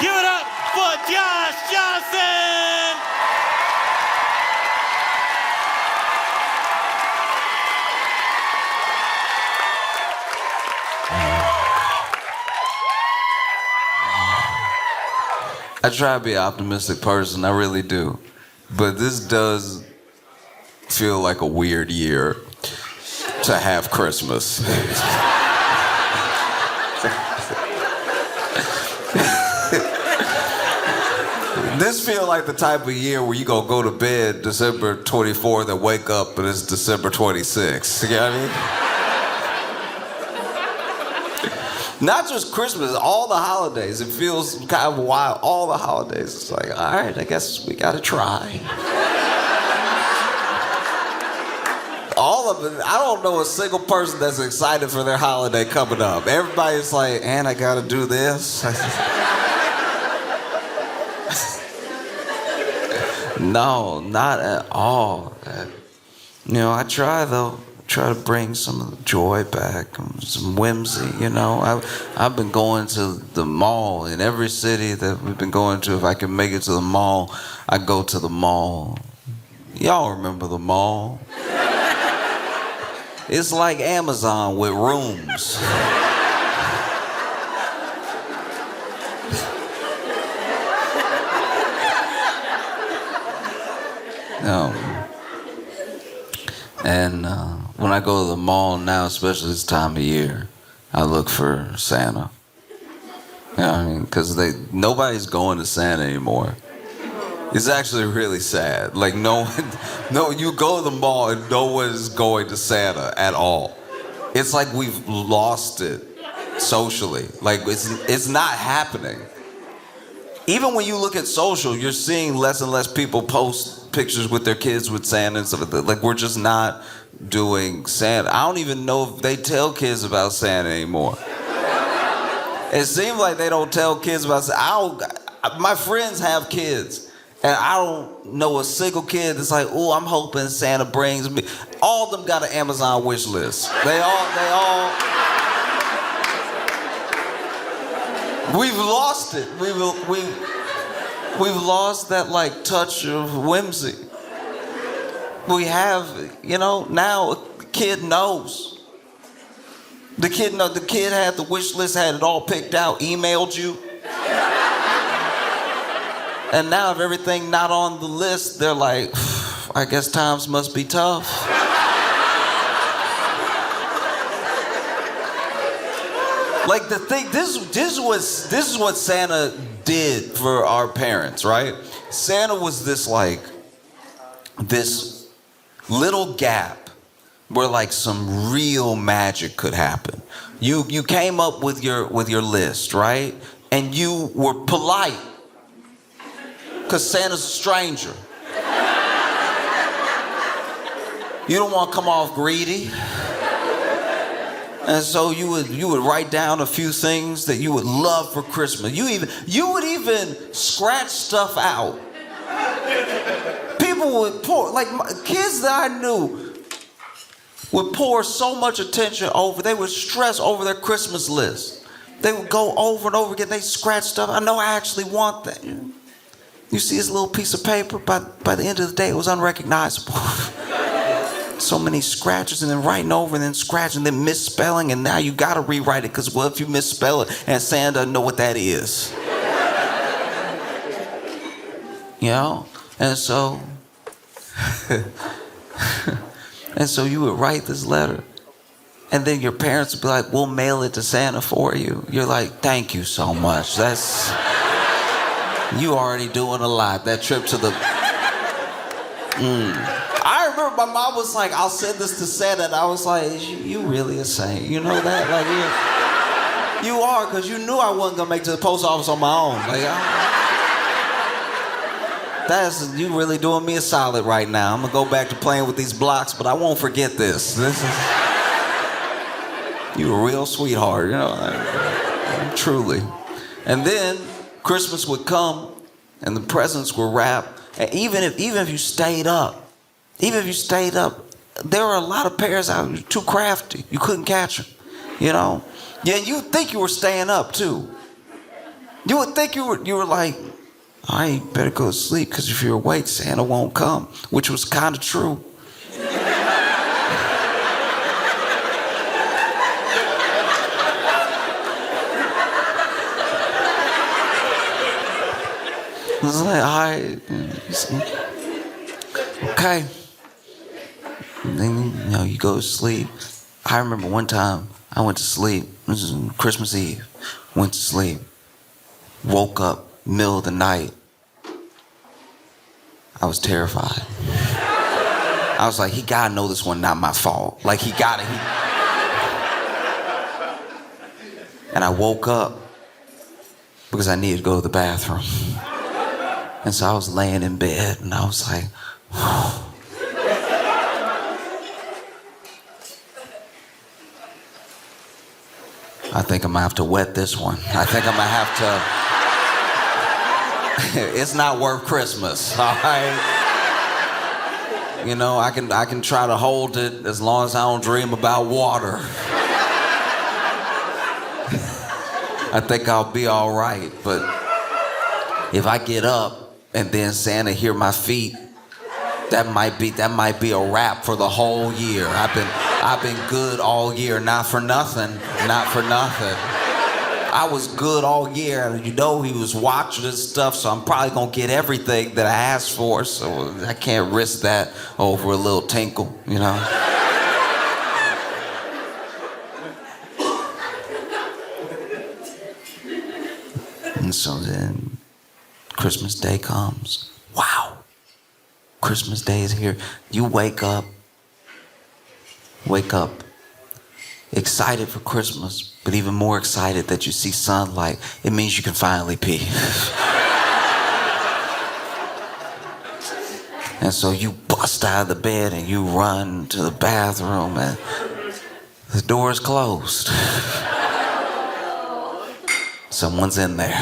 Give it up for Josh Johnson! I try to be an optimistic person, I really do. But this does feel like a weird year to have Christmas. This feels like the type of year where you go to bed December 24th and wake up and it's December 26th. You know what I mean? Not just Christmas, all the holidays. It feels kind of wild. All the holidays. It's like, all right, I guess we gotta try. All of it. I don't know a single person that's excited for their holiday coming up. Everybody's like, and I gotta do this. No, not at all. You know, I try though. Try to bring some of the joy back, some whimsy, you know. I've been going to the mall in every city that we've been going to. If I can make it to the mall, I go to the mall. Y'all remember the mall? It's like Amazon with rooms. And when I go to the mall now, especially this time of year, I look for Santa. You know what I mean? Because nobody's going to Santa anymore. It's actually really sad. Like no, you go to the mall and no one's going to Santa at all. It's like we've lost it socially. Like it's not happening. Even when you look at social, you're seeing less and less people post pictures with their kids with Santa and stuff like that. Like, we're just not doing Santa. I don't even know if they tell kids about Santa anymore. It seems like they don't tell kids about Santa. My friends have kids, and I don't know a single kid that's like, oh, I'm hoping Santa brings me. All of them got an Amazon wish list. They all. We've lost it. We've lost that like touch of whimsy. We have, you know, now the kid knows. The kid had the wish list, had it all picked out, emailed you. And now if everything not on the list, they're like, I guess times must be tough. Like the thing, this is what Santa did for our parents, right? Santa was this little gap where like some real magic could happen. You came up with your list, right? And you were polite, because Santa's a stranger. You don't want to come off greedy. And so you would write down a few things that you would love for Christmas. You would even scratch stuff out. People would pour, like kids that I knew would pour so much attention over, they would stress over their Christmas list. They would go over and over again, they scratch stuff. I know I actually want that. You see this little piece of paper, by the end of the day it was unrecognizable. So many scratches, and then writing over, and then scratching, and then misspelling, and now you gotta rewrite it, because what if you misspell it and Santa doesn't know what that is? You know? And so you would write this letter, and then your parents would be like, we'll mail it to Santa for you. You're like, thank you so much. You already doing a lot. That trip to the I remember my mom was like, I'll send this to Santa, and I was like, you really a saint, you know that? Like, you are, because you knew I wasn't gonna make it to the post office on my own. Like, you really doing me a solid right now. I'm gonna go back to playing with these blocks, but I won't forget this. You a real sweetheart, you know, truly. And then Christmas would come, and the presents were wrapped, and even if you stayed up, there were a lot of parents out there too crafty. You couldn't catch them, you know? Yeah, you think you were staying up too. You would think you were like, I better go to sleep because if you're awake, Santa won't come, which was kind of true. I was like, all right, okay. And then, you go to sleep. I remember one time I went to sleep. This was on Christmas Eve. Went to sleep. Woke up middle of the night. I was terrified. I was like, he gotta know this one not my fault. Like, he gotta. And I woke up because I needed to go to the bathroom. And so I was laying in bed and I was like, I think I'm gonna have to wet this one. I think I'm gonna have to. It's not worth Christmas, all right? I can try to hold it as long as I don't dream about water. I think I'll be all right, but if I get up and then Santa hear my feet, that might be a wrap for the whole year. I've been good all year, not for nothing. I was good all year. He was watching this stuff, so I'm probably gonna get everything that I asked for. So I can't risk that over a little tinkle, And so then Christmas Day comes. Wow. Christmas Day is here. You wake up excited for Christmas, but even more excited that you see sunlight. It means you can finally pee. And so you bust out of the bed and you run to the bathroom and the door is closed. Someone's in there.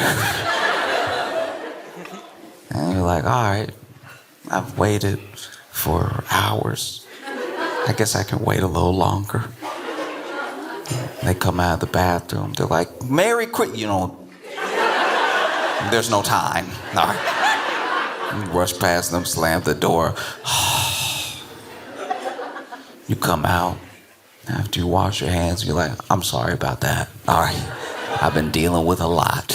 And you're like, all right, I've waited for hours. I guess I can wait a little longer. They come out of the bathroom. They're like, Merry Christmas. There's no time. All right. You rush past them, slam the door. You come out. After you wash your hands, you're like, I'm sorry about that. All right. I've been dealing with a lot.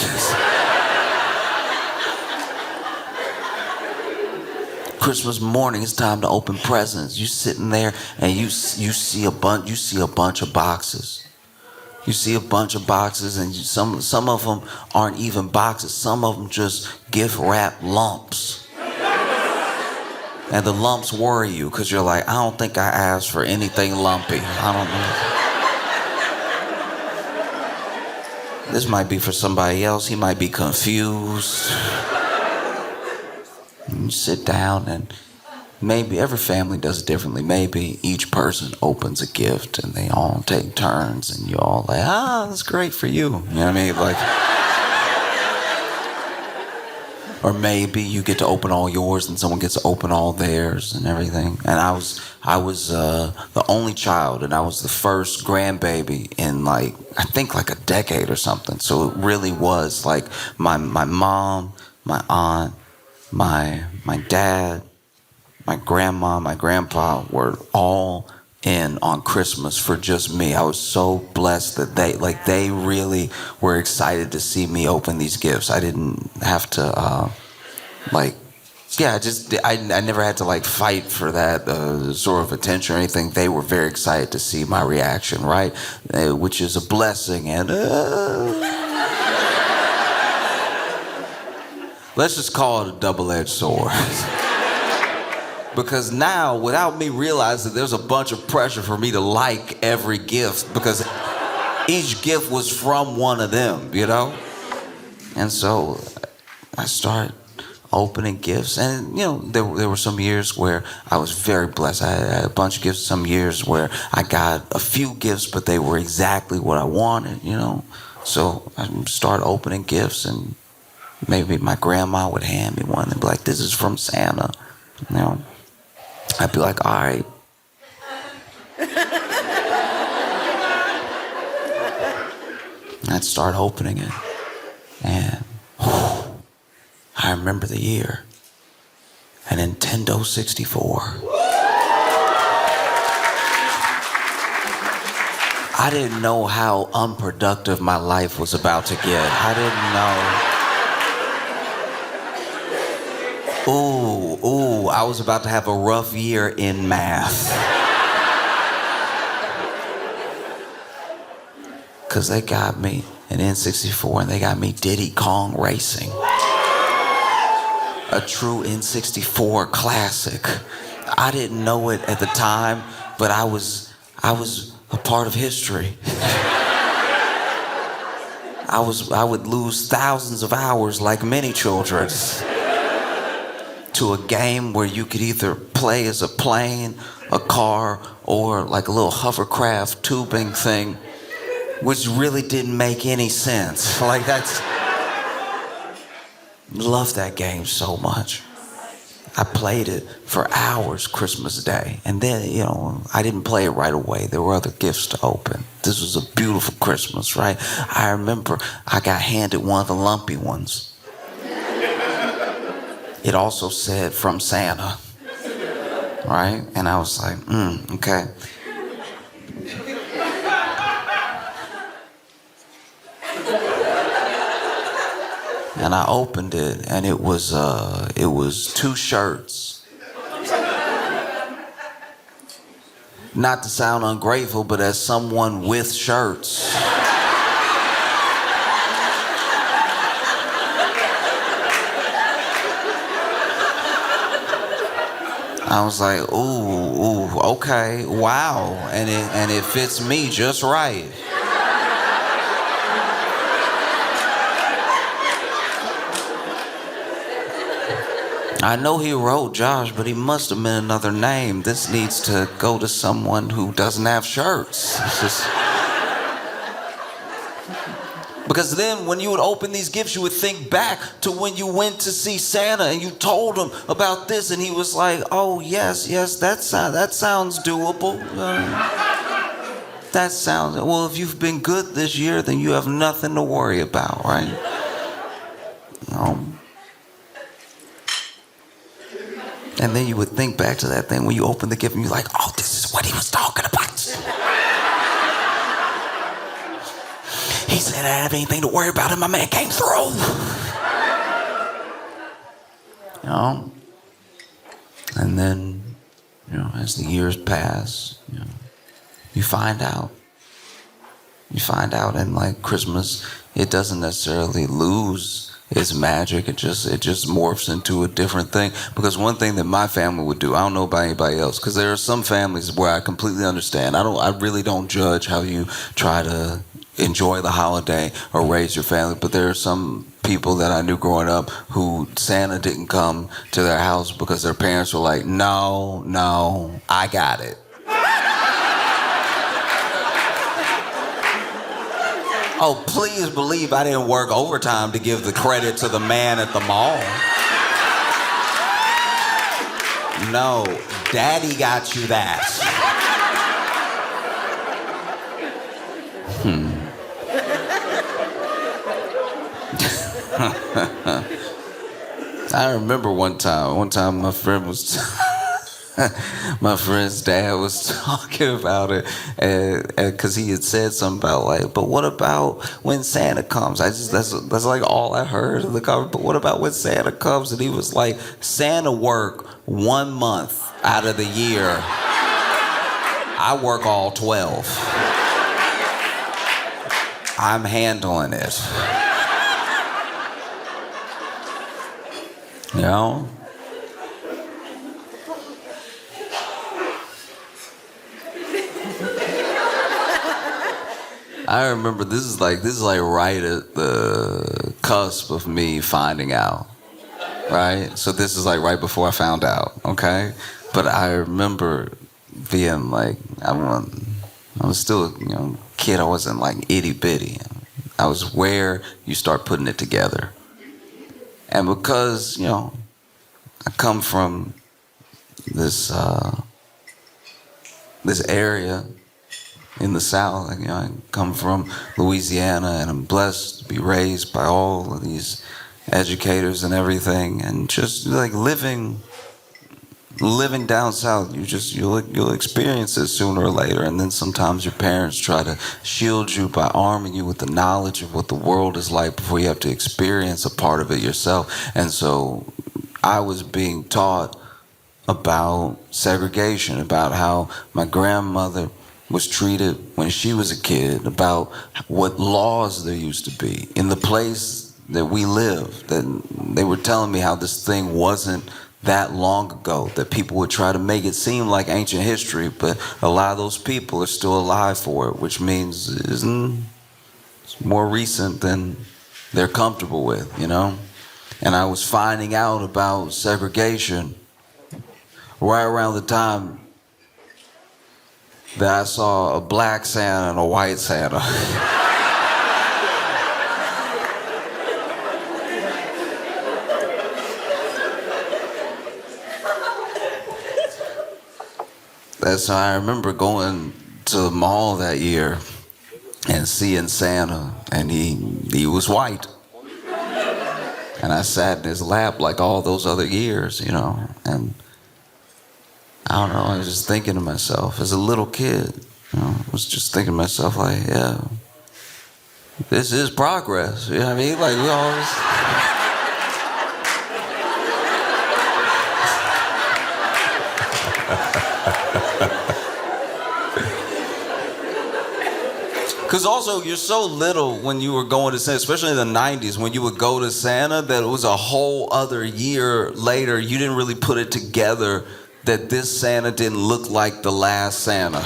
Christmas morning, it's time to open presents. You sitting there and you see a bunch of boxes. You see a bunch of boxes, and some of them aren't even boxes. Some of them just gift wrap lumps. And the lumps worry you because you're like, I don't think I asked for anything lumpy. I don't know. This might be for somebody else. He might be confused. You sit down and maybe every family does it differently. Maybe each person opens a gift and they all take turns and you all like, that's great for you. You know what I mean? Like, or maybe you get to open all yours and someone gets to open all theirs and everything. And I was the only child and I was the first grandbaby in I think a decade or something. So it really was like my mom, my aunt, my dad, my grandma, my grandpa were all in on Christmas for just me. I was so blessed that they really were excited to see me open these gifts. I didn't have to I never had to fight for that sort of attention or anything. They were very excited to see my reaction, right? Which is a blessing and let's just call it a double-edged sword. Because now, without me realizing, there's a bunch of pressure for me to like every gift because each gift was from one of them, And so I started opening gifts. And, there were some years where I was very blessed. I had a bunch of gifts, some years where I got a few gifts, but they were exactly what I wanted, So I started opening gifts and maybe my grandma would hand me one and be like, this is from Santa, I'd be like, all right. I'd start opening it. And I remember the year. A Nintendo 64. I didn't know how unproductive my life was about to get. I didn't know. I was about to have a rough year in math. Because they got me an N64 and they got me Diddy Kong Racing. A true N64 classic. I didn't know it at the time, but I was a part of history. I would lose thousands of hours like many children to a game where you could either play as a plane, a car, or like a little hovercraft tubing thing, which really didn't make any sense. Like loved that game so much. I played it for hours Christmas Day. And then, I didn't play it right away. There were other gifts to open. This was a beautiful Christmas, right? I remember I got handed one of the lumpy ones. It also said from Santa, right? And I was like, okay. And I opened it, and it was 2 shirts. Not to sound ungrateful, but as someone with shirts, I was like, ooh, okay, wow, and it fits me just right. I know he wrote Josh, but he must have meant another name. This needs to go to someone who doesn't have shirts. Because then when you would open these gifts, you would think back to when you went to see Santa and you told him about this, and he was like, oh, yes, that sounds doable. Well, if you've been good this year, then you have nothing to worry about, right? And then you would think back to that thing when you open the gift and you're like, oh, this is what he was talking about. He said I didn't have anything to worry about and my man came through. And then, as the years pass, you find out. You find out, and like Christmas, it doesn't necessarily lose its magic. It just morphs into a different thing. Because one thing that my family would do, I don't know about anybody else, because there are some families where I completely understand. I really don't judge how you try to enjoy the holiday or raise your family, but there are some people that I knew growing up who Santa didn't come to their house because their parents were like, no, I got it. Oh, please believe I didn't work overtime to give the credit to the man at the mall. No, Daddy got you that. I remember one time my friend was my friend's dad was talking about it, and because he had said something about like, but what about when Santa comes? That's like all I heard in the cover. But what about when Santa comes? And he was like, Santa work 1 month out of the year. I work all 12. I'm handling it. I remember this is like right at the cusp of me finding out, right? So this is like right before I found out, okay? But I remember being like, I was still a kid. I wasn't like itty bitty. I was where you start putting it together. And because, I come from this area in the South, I come from Louisiana, and I'm blessed to be raised by all of these educators and everything, and just like living down south, you'll experience it sooner or later. And then sometimes your parents try to shield you by arming you with the knowledge of what the world is like before you have to experience a part of it yourself. And so I was being taught about segregation, about how my grandmother was treated when she was a kid, about what laws there used to be in the place that we live. That they were telling me how this thing wasn't that long ago, that people would try to make it seem like ancient history, but a lot of those people are still alive for it, which means it's more recent than they're comfortable with, you know? And I was finding out about segregation right around the time that I saw a black Santa and a white Santa. So I remember going to the mall that year and seeing Santa, and he was white. And I sat in his lap like all those other years, you know, and I don't know, I was just thinking to myself, as a little kid, you know, I was just thinking to myself, like, yeah, this is progress, you know what I mean? Like, we always... Because also, you're so little when you were going to Santa, especially in the 90s, when you would go to Santa, that it was a whole other year later. You didn't really put it together that this Santa didn't look like the last Santa.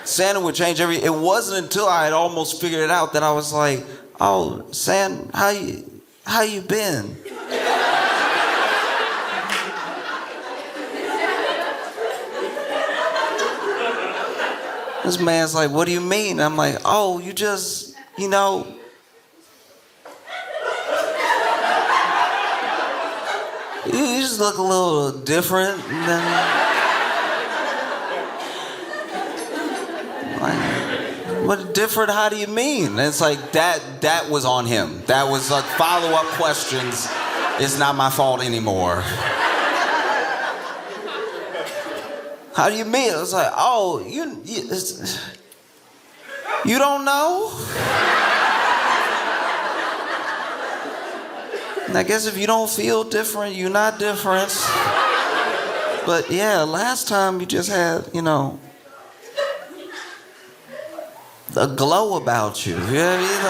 Santa would change it wasn't until I had almost figured it out that I was like, oh, Santa, how you been? This man's like, what do you mean? I'm like, oh, you just, you know. You just look a little different than. Like, what different? How do you mean? And it's like, that was on him. That was like follow-up questions. It's not my fault anymore. How do you mean? I was like, oh, you don't know? And I guess if you don't feel different, you're not different. But yeah, last time you just had, you know, a glow about you. You know what I mean?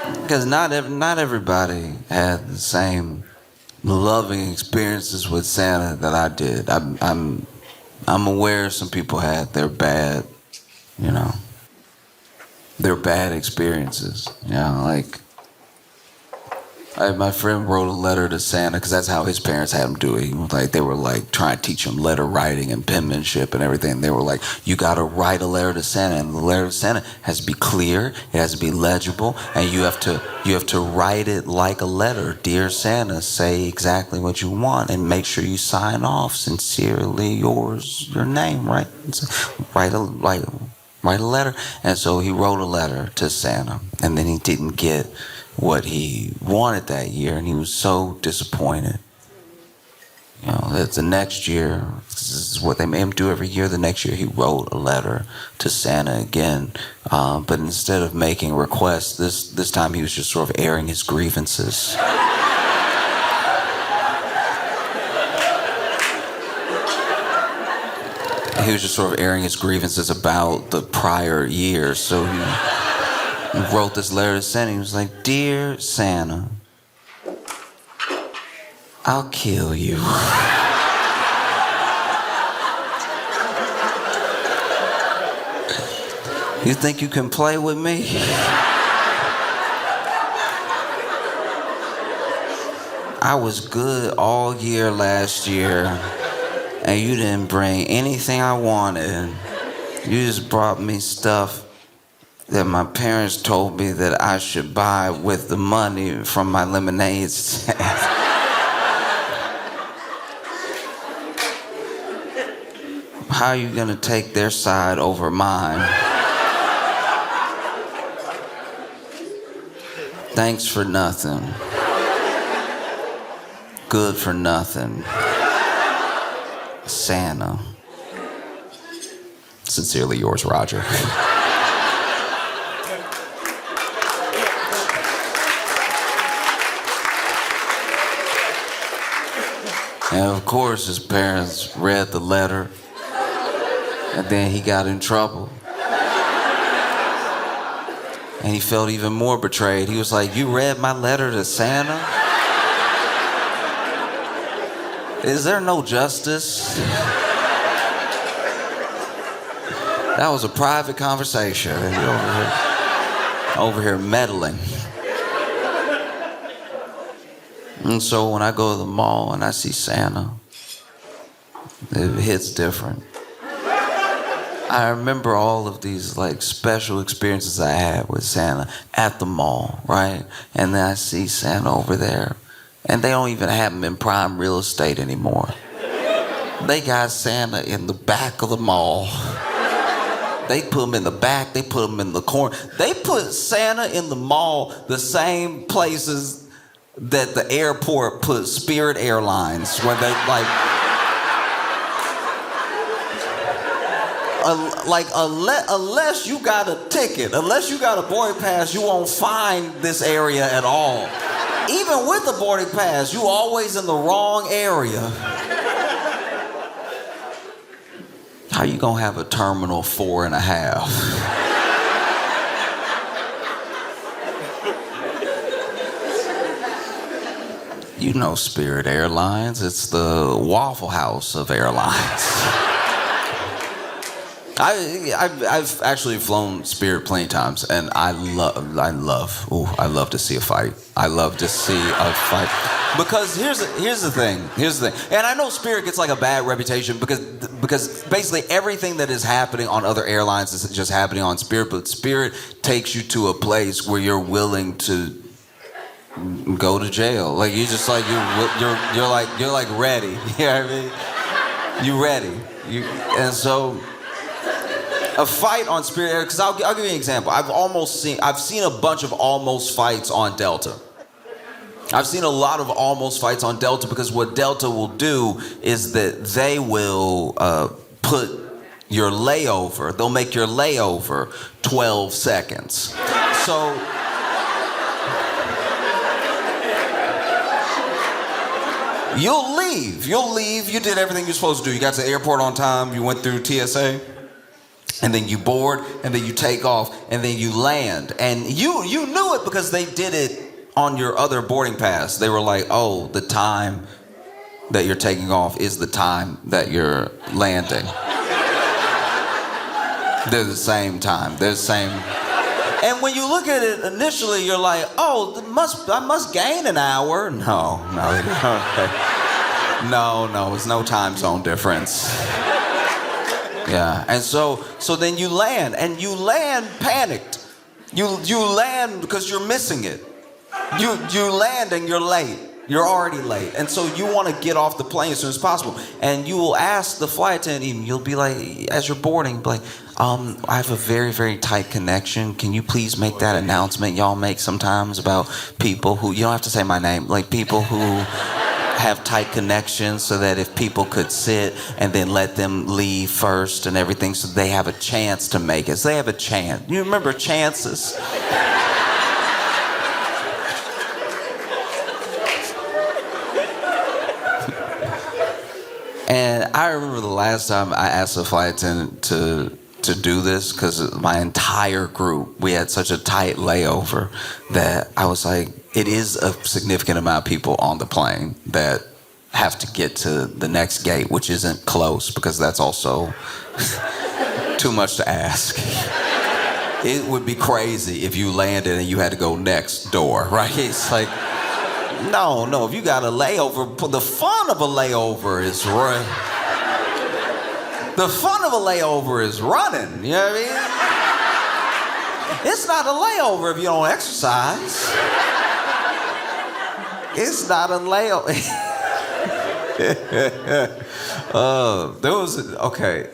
Like, because not everybody had the same loving experiences with Santa that I did. I'm aware some people had their bad, you know, their bad experiences. You know, like my friend wrote a letter to Santa because that's how his parents had him do it. Like they were like trying to teach him letter writing and penmanship and everything. They were like, you got to write a letter to Santa, and the letter to Santa has to be clear, it has to be legible, and you have to write it like a letter. Dear Santa, say exactly what you want, and make sure you sign off sincerely yours, your name, right? Write a letter. And so he wrote a letter to Santa, and then he didn't get what he wanted that year, and he was so disappointed. You know, that the next year, this is what they made him do every year, the next year he wrote a letter to Santa again, but instead of making requests, this time he was just sort of airing his grievances. He was just sort of airing his grievances about the prior year, so he wrote this letter to Santa. He was like, Dear Santa, I'll kill you. You think you can play with me? I was good all year last year, and you didn't bring anything I wanted. You just brought me stuff that my parents told me that I should buy with the money from my lemonade stand. How are you gonna take their side over mine? Thanks for nothing. Good for nothing. Santa. Sincerely yours, Roger. And of course, his parents read the letter, and then he got in trouble. And he felt even more betrayed. He was like, "You read my letter to Santa? Is there no justice?" That was a private conversation. And you're over here meddling. And so when I go to the mall and I see Santa, it hits different. I remember all of these like special experiences I had with Santa at the mall, right? And then I see Santa over there, and they don't even have him in prime real estate anymore. They got Santa in the back of the mall. They put him in the back, they put him in the corner. They put Santa in the mall the same places that the airport put Spirit Airlines, where they unless you got a ticket, unless you got a boarding pass, you won't find this area at all. Even with the boarding pass, you always in the wrong area. How you gonna have a terminal 4.5? You know Spirit Airlines, it's the Waffle House of airlines. I've actually flown Spirit plenty times, and I love to see a fight. I love to see a fight. Because here's the thing, and I know Spirit gets like a bad reputation because basically everything that is happening on other airlines is just happening on Spirit, but Spirit takes you to a place where you're willing to go to jail. Like you just like you're like ready. You know what I mean? You ready. And so a fight on Spirit Air, because I'll give you an example. I've seen a bunch of almost fights on Delta. I've seen a lot of almost fights on Delta because what Delta will do is that they will put your layover, they'll make your layover 12 seconds. So You'll leave, you did everything you're supposed to do. You got to the airport on time, you went through TSA, and then you board, and then you take off, and then you land. And you knew it because they did it on your other boarding pass. They were like, oh, the time that you're taking off is the time that you're landing. They're the same time, they're the same. And when you look at it initially, you're like, oh, I must gain an hour. No, it's no time zone difference. Yeah, and so then you land, and you land panicked. You land because you're missing it. You land and you're late. You're already late. And so you want to get off the plane as soon as possible. And you will ask the flight attendant, even, you'll be like, as you're boarding, be like, I have a very, very tight connection. Can you please make that announcement y'all make sometimes about people who, you don't have to say my name, like people who have tight connections, so that if people could sit and then let them leave first and everything, so they have a chance to make it. So they have a chance. You remember chances? And I remember the last time I asked the flight attendant to do this, because my entire group, we had such a tight layover that I was like, it is a significant amount of people on the plane that have to get to the next gate, which isn't close, because that's also too much to ask. It would be crazy if you landed and you had to go next door, right? It's like, no, if you got a layover, the fun of a layover is running. The fun of a layover is running, you know what I mean? It's not a layover if you don't exercise. It's not a layover. Okay.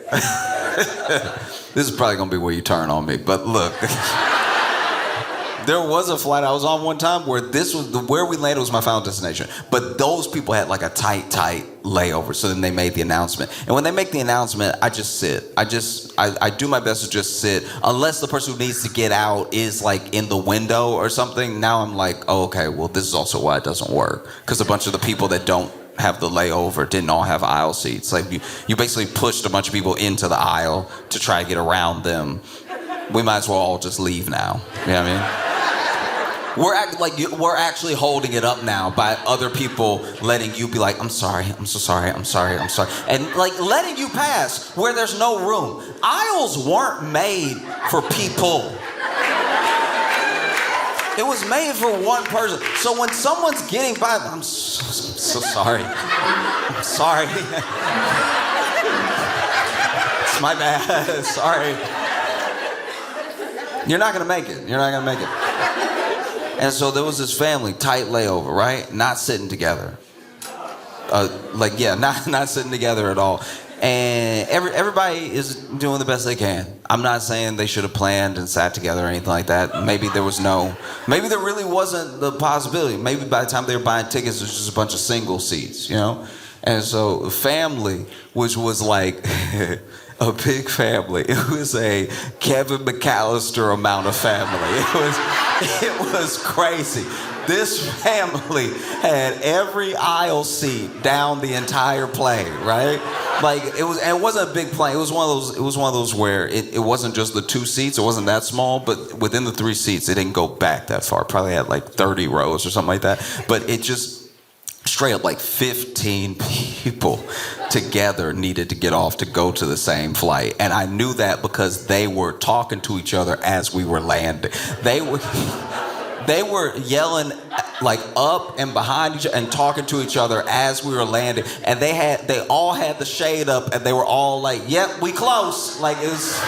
This is probably gonna be where you turn on me, but look. There was a flight I was on one time where where we landed was my final destination. But those people had like a tight layover. So then they made the announcement. And when they make the announcement, I just sit. I do my best to just sit. Unless the person who needs to get out is like in the window or something. Now I'm like, oh, okay, well, this is also why it doesn't work. Because a bunch of the people that don't have the layover didn't all have aisle seats. Like you basically pushed a bunch of people into the aisle to try to get around them. We might as well all just leave now. You know what I mean? We're actually holding it up now by other people letting you be like, I'm sorry, I'm so sorry, I'm sorry, I'm sorry. And like letting you pass where there's no room. Aisles weren't made for people. It was made for one person. So when someone's getting by, I'm so sorry. I'm sorry. It's my bad. Sorry. You're not gonna make it. You're not gonna make it. And so there was this family, tight layover, right? Not sitting together. Not sitting together at all. And everybody is doing the best they can. I'm not saying they should have planned and sat together or anything like that. Maybe there really wasn't the possibility. Maybe by the time they were buying tickets, it was just a bunch of single seats, you know? And so the family, which was like a big family. It was a Kevin McAllister amount of family. It was crazy. This family had every aisle seat down the entire plane, right? Like it wasn't a big plane. It was one of those where it wasn't just the two seats. It wasn't that small, but within the three seats, it didn't go back that far. It probably had like 30 rows or something like that. But it just straight up like 15 people together needed to get off to go to the same flight. And I knew that because they were talking to each other as we were landing. They were yelling like up and behind each other and talking to each other as we were landing. And they all had the shade up and they were all like, yep, we close. Like it was...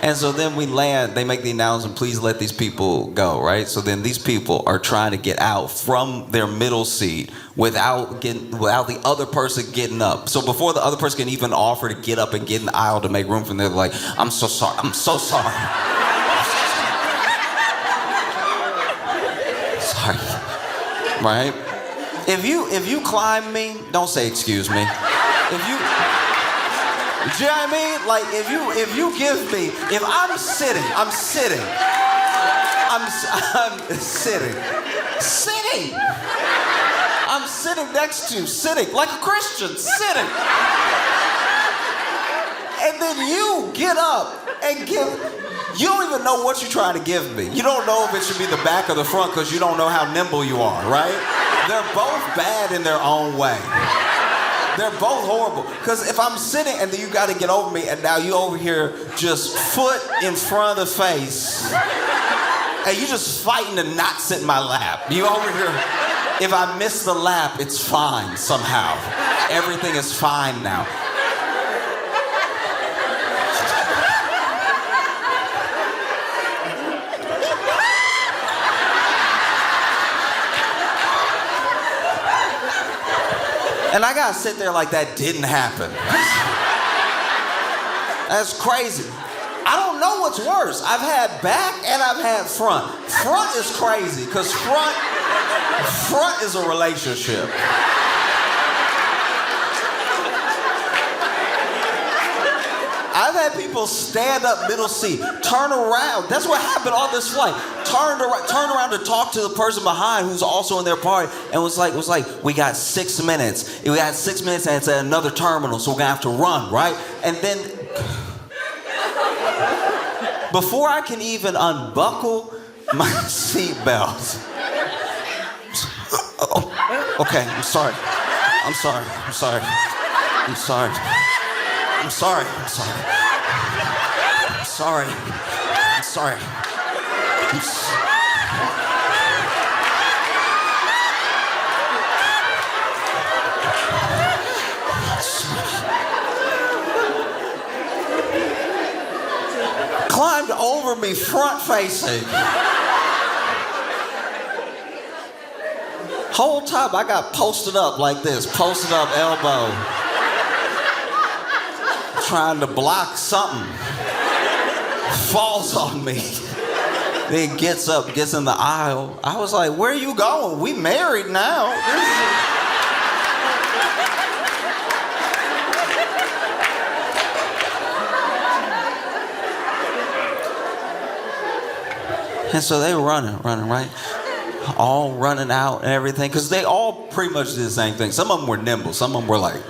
And so then we land, they make the announcement, please let these people go, right? So then these people are trying to get out from their middle seat without the other person getting up. So before the other person can even offer to get up and get in the aisle to make room for them, they're like, I'm so sorry, I'm so sorry. Sorry, right? If you climb me, don't say excuse me. Do you know what I mean? Like, if you give me, if I'm sitting. I'm sitting. I'm sitting next to you, sitting, like a Christian, sitting. And then you get up and you don't even know what you're trying to give me. You don't know if it should be the back or the front because you don't know how nimble you are, right? They're both bad in their own way. They're both horrible. Because if I'm sitting and then you got to get over me and now you over here just foot in front of the face and you just fighting to not sit in my lap. You over here, if I miss the lap, it's fine somehow. Everything is fine now. And I gotta sit there like that didn't happen. That's crazy. I don't know what's worse. I've had back and I've had front. Front is crazy, because front is a relationship. I've had people stand up middle seat, turn around. That's what happened on this flight. Turn around to talk to the person behind who's also in their party, and was like, we got 6 minutes. We got 6 minutes, and it's at another terminal, so we're gonna have to run, right? And then, before I can even unbuckle my seatbelt, okay, I'm sorry. I'm sorry. I'm sorry. I'm sorry. I'm sorry. I'm sorry. I'm sorry. I'm sorry. Climbed over me front facing. Whole time I got posted up like this, posted up elbow. Trying to block something. falls on me. Then gets up, gets in the aisle. I was like, where are you going? We married now. And so they were running, right? All running out and everything, because they all pretty much did the same thing. Some of them were nimble, some of them were like,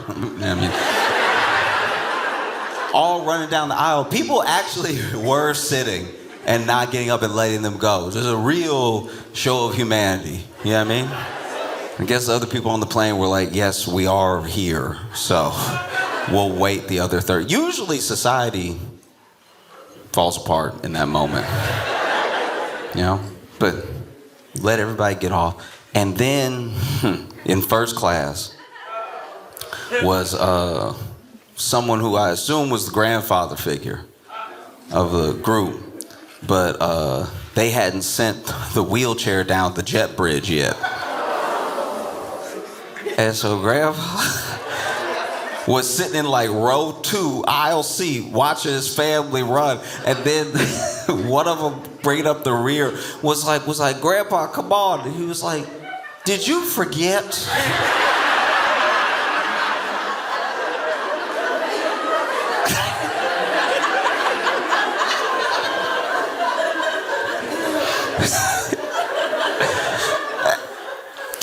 all running down the aisle. People actually were sitting and not getting up and letting them go. It was a real show of humanity, you know what I mean? I guess other people on the plane were like, yes, we are here, so we'll wait the other 30. Usually society falls apart in that moment. You know, but let everybody get off. And then in first class was someone who I assume was the grandfather figure of the group, but they hadn't sent the wheelchair down the jet bridge yet. And so grandpa was sitting in like row 2, aisle C, watching his family run, and then one of them bringing up the rear was like, Grandpa, come on. And he was like, did you forget?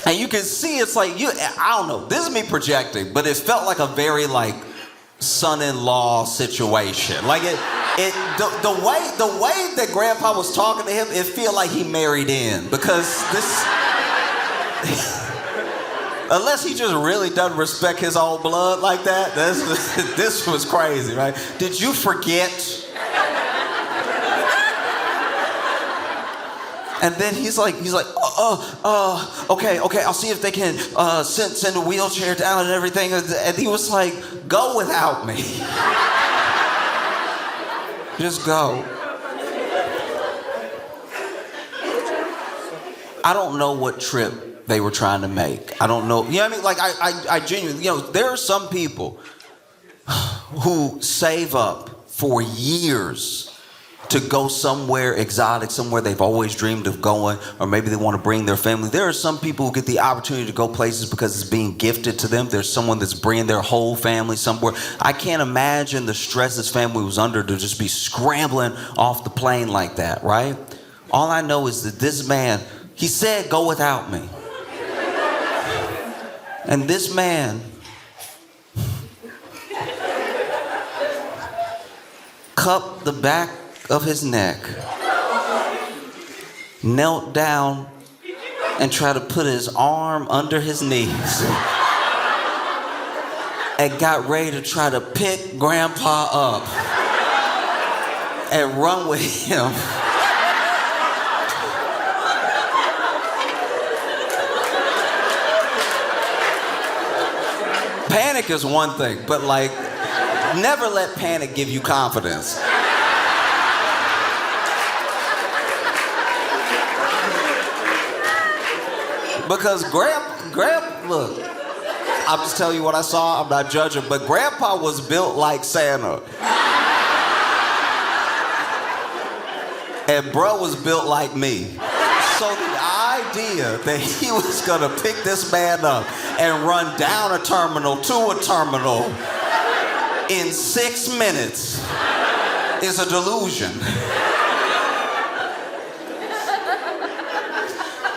And you can see it's like, I don't know, this is me projecting, but it felt like a very like son-in-law situation. Like the way that Grandpa was talking to him, it felt like he married in, because this, unless he just really doesn't respect his own blood like that, this was crazy, right? Did you forget? And then he's like, okay, I'll see if they can send a wheelchair down and everything. And he was like, go without me. Just go. I don't know what trip they were trying to make. I don't know. You know what I mean? Like, I genuinely, there are some people who save up for years to go somewhere exotic, somewhere they've always dreamed of going, or maybe they want to bring their family. There are some people who get the opportunity to go places because it's being gifted to them. There's someone that's bringing their whole family somewhere. I can't imagine the stress this family was under to just be scrambling off the plane like that, right? All I know is that this man, he said, go without me. And this man cupped the back of his neck, knelt down and tried to put his arm under his knees and got ready to try to pick Grandpa up and run with him. Panic is one thing, but like, never let panic give you confidence. Because look, I'll just tell you what I saw, I'm not judging, but Grandpa was built like Santa. And bro was built like me. So the idea that he was gonna pick this man up and run down a terminal to a terminal in 6 minutes is a delusion.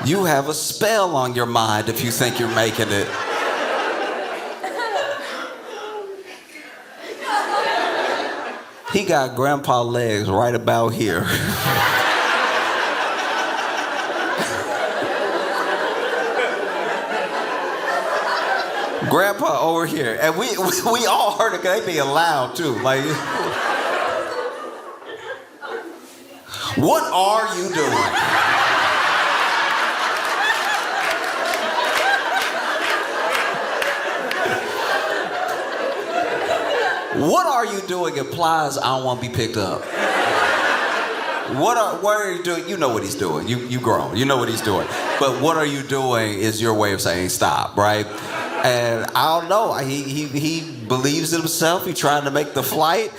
You have a spell on your mind if you think you're making it. He got Grandpa legs right about here. Grandpa over here. And we all heard it, they being loud too. Like, what are you doing? What are you doing implies I don't want to be picked up. What are you doing? You know what he's doing. You grown. You know what he's doing. But what are you doing is your way of saying stop, right? And I don't know. He believes in himself. He's trying to make the flight.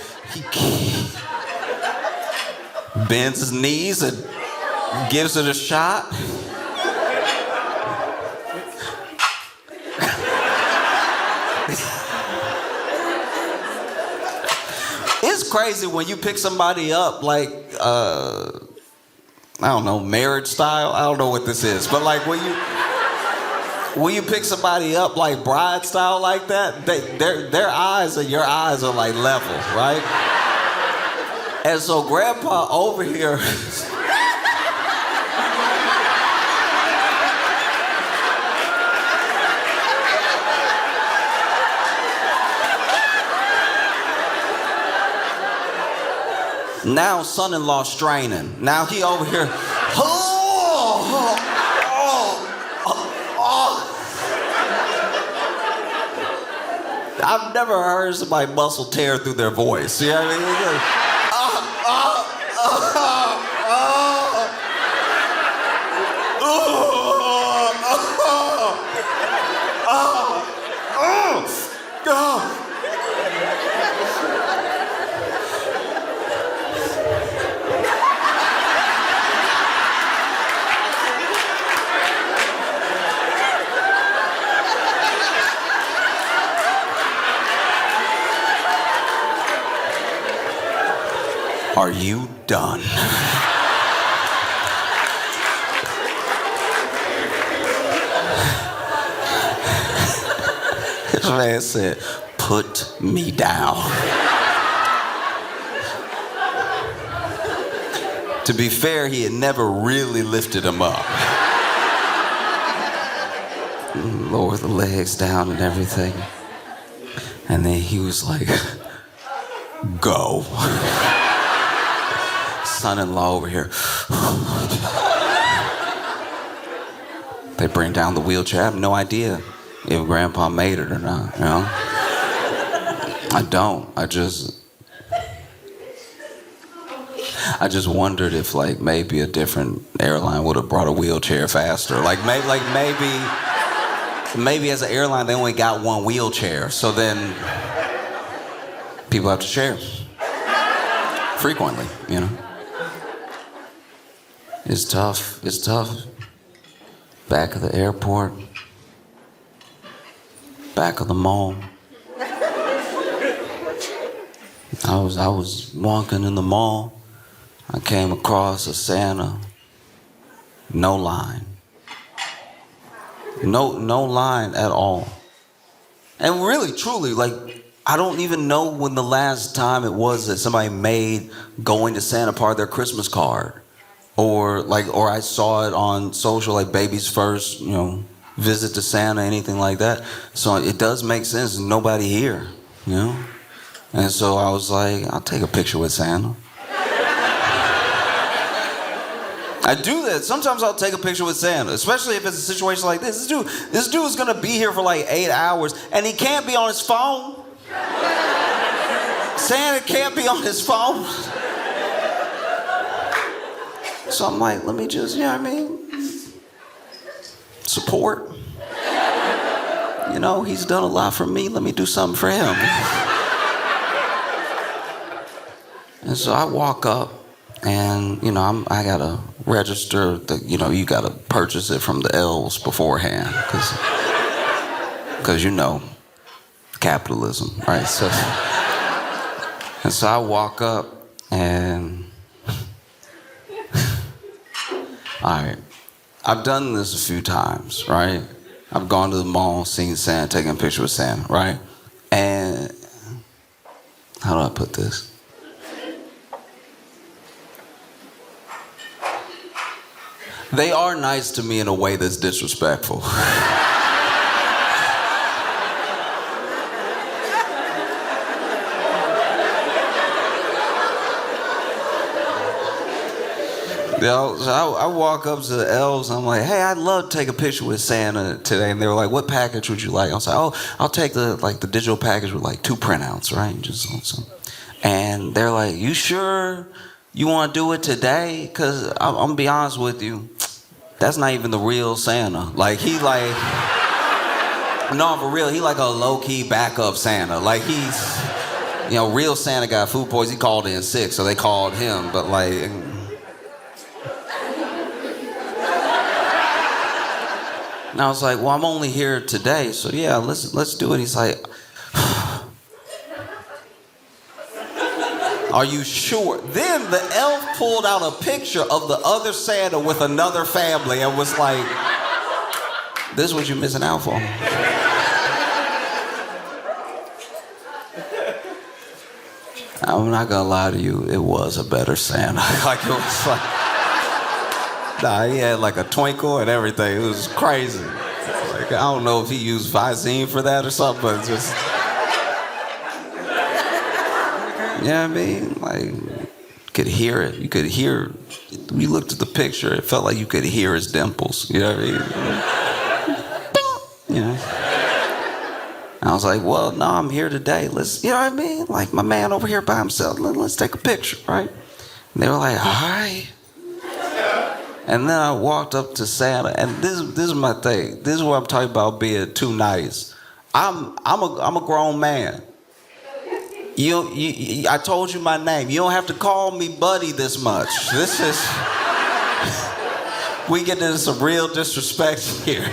bends his knees and gives it a shot. It's crazy when you pick somebody up like, I don't know, marriage style. I don't know what this is, but like when you pick somebody up like bride style like that, their eyes and your eyes are like level, right? And so Grandpa over here. Now son-in-law straining. Now he over here. I've never heard somebody muscle tear through their voice. You know what I mean? It's like, Are you done? This man said, put me down. To be fair, he had never really lifted him up. Lower the legs down and everything. And then he was like, go. Son-in-law over here. They bring down the wheelchair. I have no idea if Grandpa made it or not, you know? I don't. I just wondered if like maybe a different airline would have brought a wheelchair faster. Like maybe as an airline they only got one wheelchair, so then people have to share frequently, you know? It's tough. It's tough. Back of the airport. Back of the mall. I was walking in the mall. I came across a Santa. No line. No line at all. And really, truly, like, I don't even know when the last time it was that somebody made going to Santa part of their Christmas card. Or I saw it on social, like baby's first, you know, visit to Santa, anything like that. So it does make sense. There's nobody here, you know? And so I was like, I'll take a picture with Santa. I do that. Sometimes I'll take a picture with Santa, especially if it's a situation like this. This dude is gonna be here for like 8 hours, and he can't be on his phone. Santa can't be on his phone. So I'm like, let me just, you know what I mean? Support. You know, he's done a lot for me. Let me do something for him. And so I walk up, and, you know, I gotta register, you know, you gotta purchase it from the elves beforehand, because you know, capitalism, right? So I walk up, and all right, I've done this a few times, right? I've gone to the mall, seen Santa, taken a picture with Santa, right? And how do I put this? They are nice to me in a way that's disrespectful. You know, so I walk up to the elves, and I'm like, hey, I'd love to take a picture with Santa today. And they were like, what package would you like? I was like, oh, I'll take the digital package with like 2 printouts, right? Just so. And they're like, you sure you want to do it today? Because I'm going to be honest with you, that's not even the real Santa. Like, he like, no, for real, he like a low-key backup Santa. Like, he's, you know, real Santa got food poisoning. He called in sick, so they called him. But like, And I was like, well, I'm only here today, so yeah, let's do it. He's like, are you sure? Then the elf pulled out a picture of the other Santa with another family and was like, this is what you're missing out for. I'm not gonna lie to you, it was a better Santa. Like, it was like, nah, he had like a twinkle and everything. It was crazy. Like, I don't know if he used Visine for that or something, but it's just, you know what I mean? Like, you could hear it. You could hear, when you looked at the picture, it felt like you could hear his dimples. You know what I mean? You know? And I was like, well, no, I'm here today. Let's, you know what I mean? Like, my man over here by himself, let's take a picture, right? And they were like, all right. And then I walked up to Santa, and this is my thing. This is what I'm talking about being too nice. I'm a grown man. I told you my name. You don't have to call me buddy this much. This is, we get into some real disrespect here.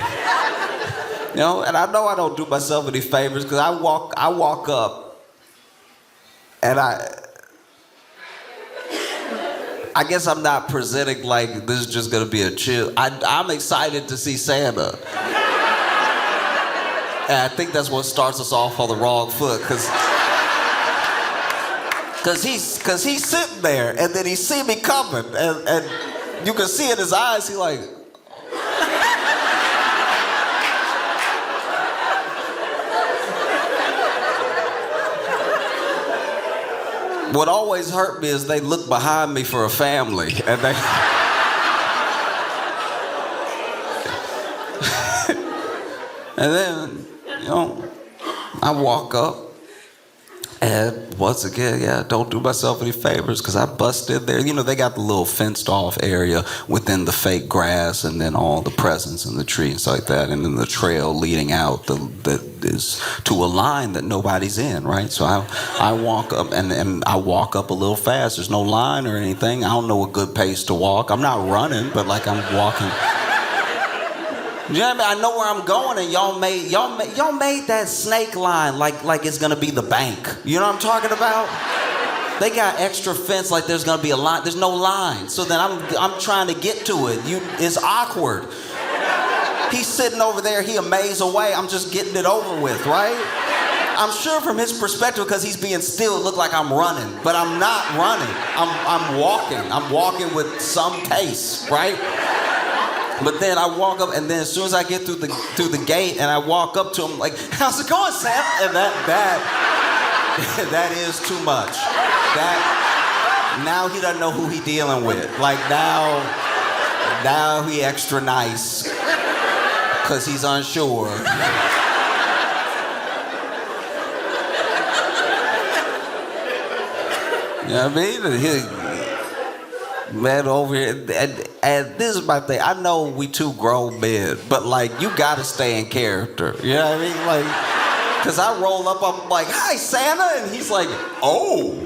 You know, and I know I don't do myself any favors because I walk up, and I guess I'm not presenting like this is just gonna be a chill. I'm excited to see Santa. And I think that's what starts us off on the wrong foot, cause he's sitting there and then he see me coming and you can see in his eyes he like. What always hurt me is they look behind me for a family, and they. And then, you know, I walk up, and once again, yeah, don't do myself any favors because I bust in there. You know, they got the little fenced off area within the fake grass, and then all the presents and the tree and stuff like that, and then the trail leading out that is to a line that nobody's in, right? So I walk up, and I walk up a little fast. There's no line or anything. I don't know a good pace to walk. I'm not running, but like I'm walking. You know what I mean? I know where I'm going, and y'all made that snake line like it's gonna be the bank. You know what I'm talking about? They got extra fence like there's gonna be a line. There's no line. So then I'm trying to get to it. It's awkward. He's sitting over there, he a maze away. I'm just getting it over with, right? I'm sure from his perspective, because he's being still, it looked like I'm running, but I'm not running. I'm walking. I'm walking with some pace, right? But then I walk up, and then as soon as I get through the gate, and I walk up to him like, "How's it going, Sam?" And that is too much. That now he doesn't know who he dealing with. Like now he extra nice because he's unsure. You know what I mean? Man over here, and this is my thing. I know we two grown men, but like you gotta stay in character. You know what I mean? Like, cause I roll up, I'm like, "Hi, Santa," and he's like, "Oh."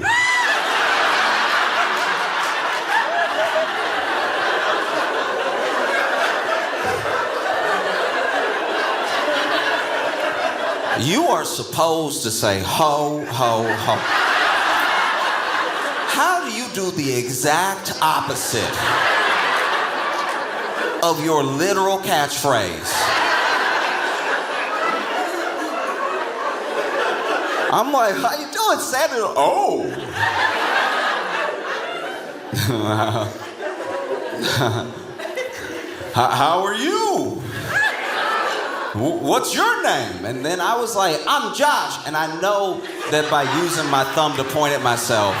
You are supposed to say ho, ho, ho. How do you do the exact opposite of your literal catchphrase? I'm like, "How you doing, Santa?" "Oh." How are you? What's your name? And then I was like, "I'm Josh." And I know that by using my thumb to point at myself,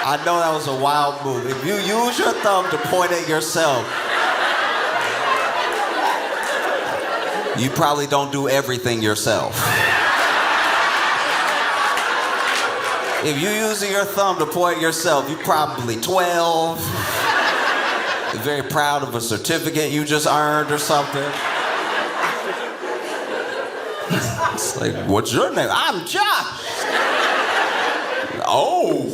I know that was a wild move. If you use your thumb to point at yourself, you probably don't do everything yourself. If you're using your thumb to point at yourself, you're probably 12. You're very proud of a certificate you just earned or something. It's like, "What's your name?" "I'm Josh." "Oh."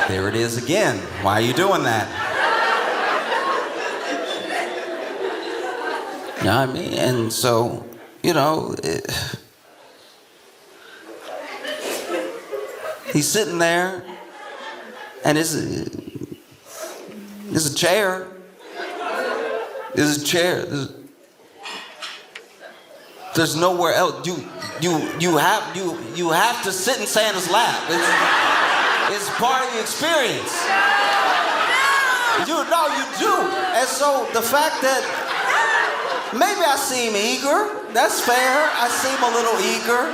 There it is again. Why are you doing that? You know what I mean? And so, he's sitting there, and there's a chair. There's a chair. There's nowhere else. You have to sit in Santa's lap. It's part of the experience. You do. And so the fact that maybe I seem eager, that's fair. I seem a little eager.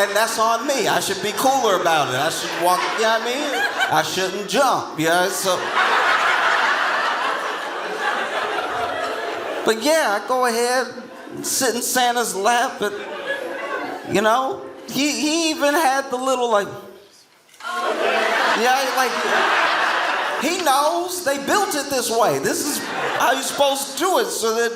And that's on me. I should be cooler about it. I should walk, you know what I mean? I shouldn't jump, so. But yeah, I go ahead, sit in Santa's lap, and, he even had the little, he knows they built it this way. This is how you're supposed to do it, so that.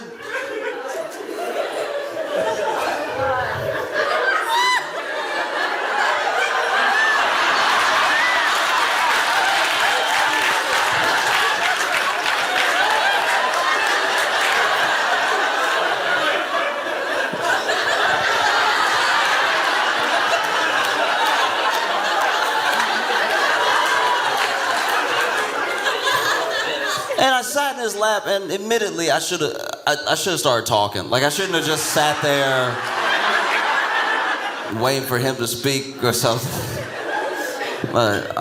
And I sat in his lap, and admittedly, I should have started talking. I shouldn't have just sat there waiting for him to speak or something. But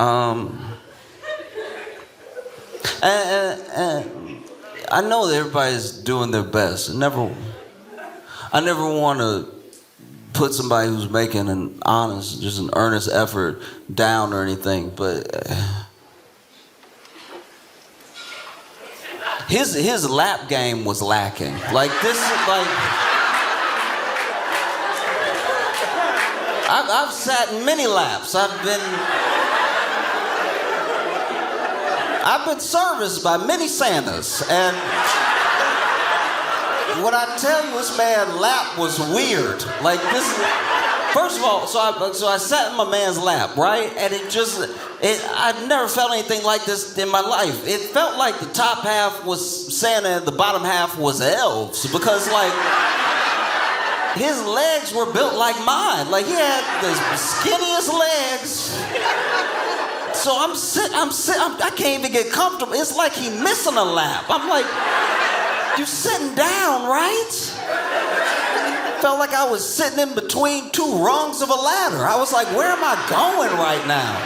and I know that everybody's doing their best. I never want to put somebody who's making an honest, just an earnest effort down or anything, but. His lap game was lacking. I've sat in many laps. I've been serviced by many Santas, and when I tell you this man's lap was weird. First of all, so I sat in my man's lap, right? And I'd never felt anything like this in my life. It felt like the top half was Santa and the bottom half was elves, because his legs were built like mine. He had the skinniest legs. So I can't even get comfortable. It's like he missing a lap. I'm like, you sitting down, right? Felt like I was sitting in between two rungs of a ladder. I was like, where am I going right now?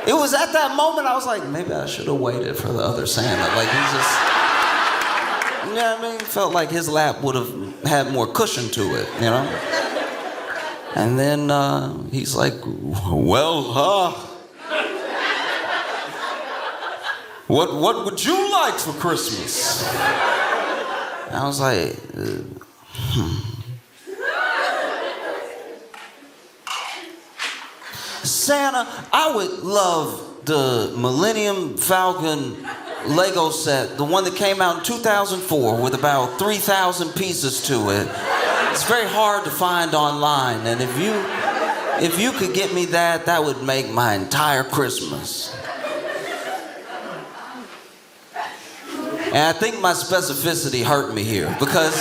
It was at that moment I was like, maybe I should have waited for the other Santa. He just, you know what I mean? Felt like his lap would have had more cushion to it, And then he's like, well, what would you like for Christmas? And I was like, Santa, I would love the Millennium Falcon Lego set, the one that came out in 2004 with about 3,000 pieces to it. It's very hard to find online, and if you could get me that, that would make my entire Christmas. And I think my specificity hurt me here, because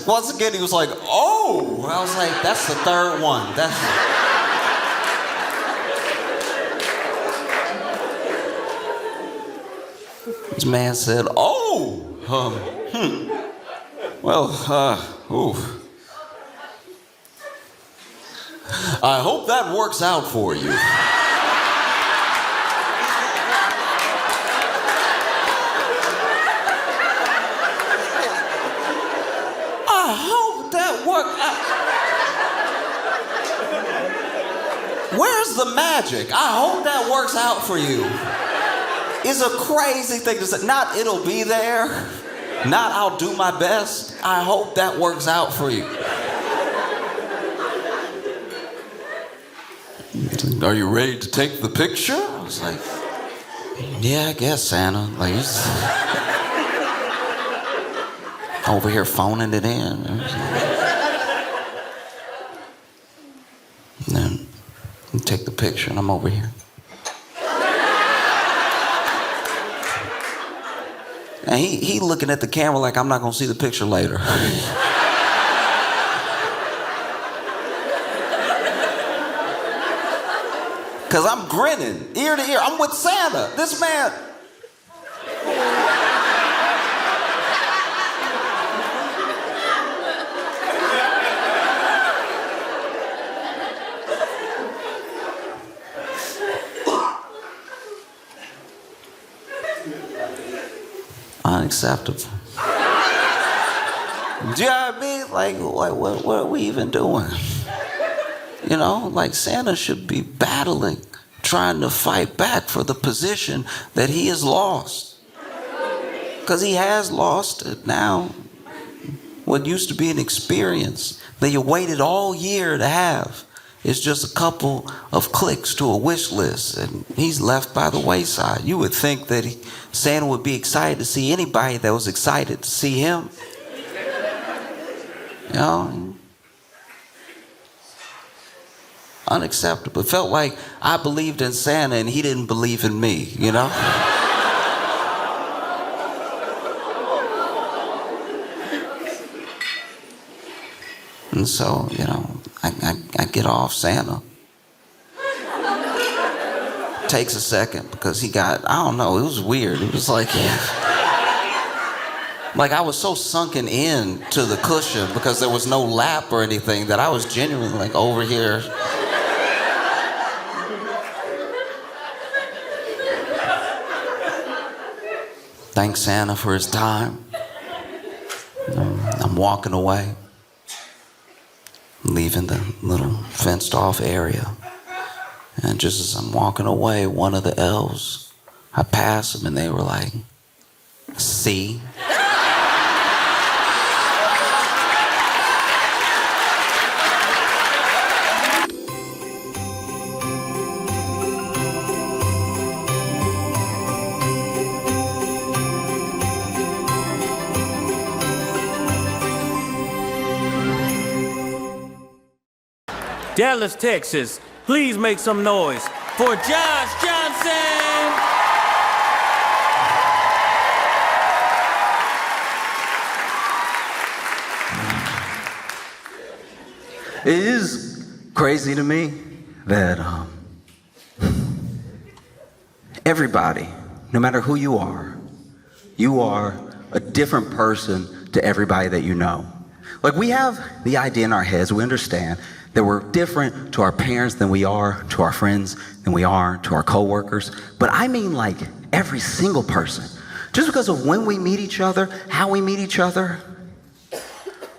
once again he was like, oh! I was like, that's the third one. This man said, oh! Well, ooh. I hope that works out for you. I hope that works out. Where's the magic? I hope that works out for you. It's a crazy thing to say. Not it'll be there. Not I'll do my best. I hope that works out for you. Are you ready to take the picture? I was like, yeah, I guess, Santa. He's over here phoning it in. And then take the picture, and I'm over here. And he looking at the camera like I'm not gonna see the picture later. Cause I'm grinning ear to ear. I'm with Santa. This man. Unacceptable. Do you know what I mean? Like what are we even doing? You know, like Santa should be battling, trying to fight back for the position that he has lost. Because he has lost it now. What used to be an experience that you waited all year to have is just a couple of clicks to a wish list, and he's left by the wayside. You would think that Santa would be excited to see anybody that was excited to see him. You know? Unacceptable. It felt like I believed in Santa and he didn't believe in me, you know? And so, you know, I get off Santa. Takes a second because he got, I don't know, it was weird. It was like I was so sunken in to the cushion because there was no lap or anything that I was genuinely like over here. Thanks Santa for his time. I'm walking away, leaving the little fenced off area. And just as I'm walking away, one of the elves, I passed them and they were like, see? Dallas, Texas, please make some noise for Josh Johnson! It is crazy to me that everybody, no matter who you are a different person to everybody that you know. Like, we have the idea in our heads, we understand that we're different to our parents than we are to our friends, than we are to our coworkers. But I mean like every single person. Just because of when we meet each other, how we meet each other,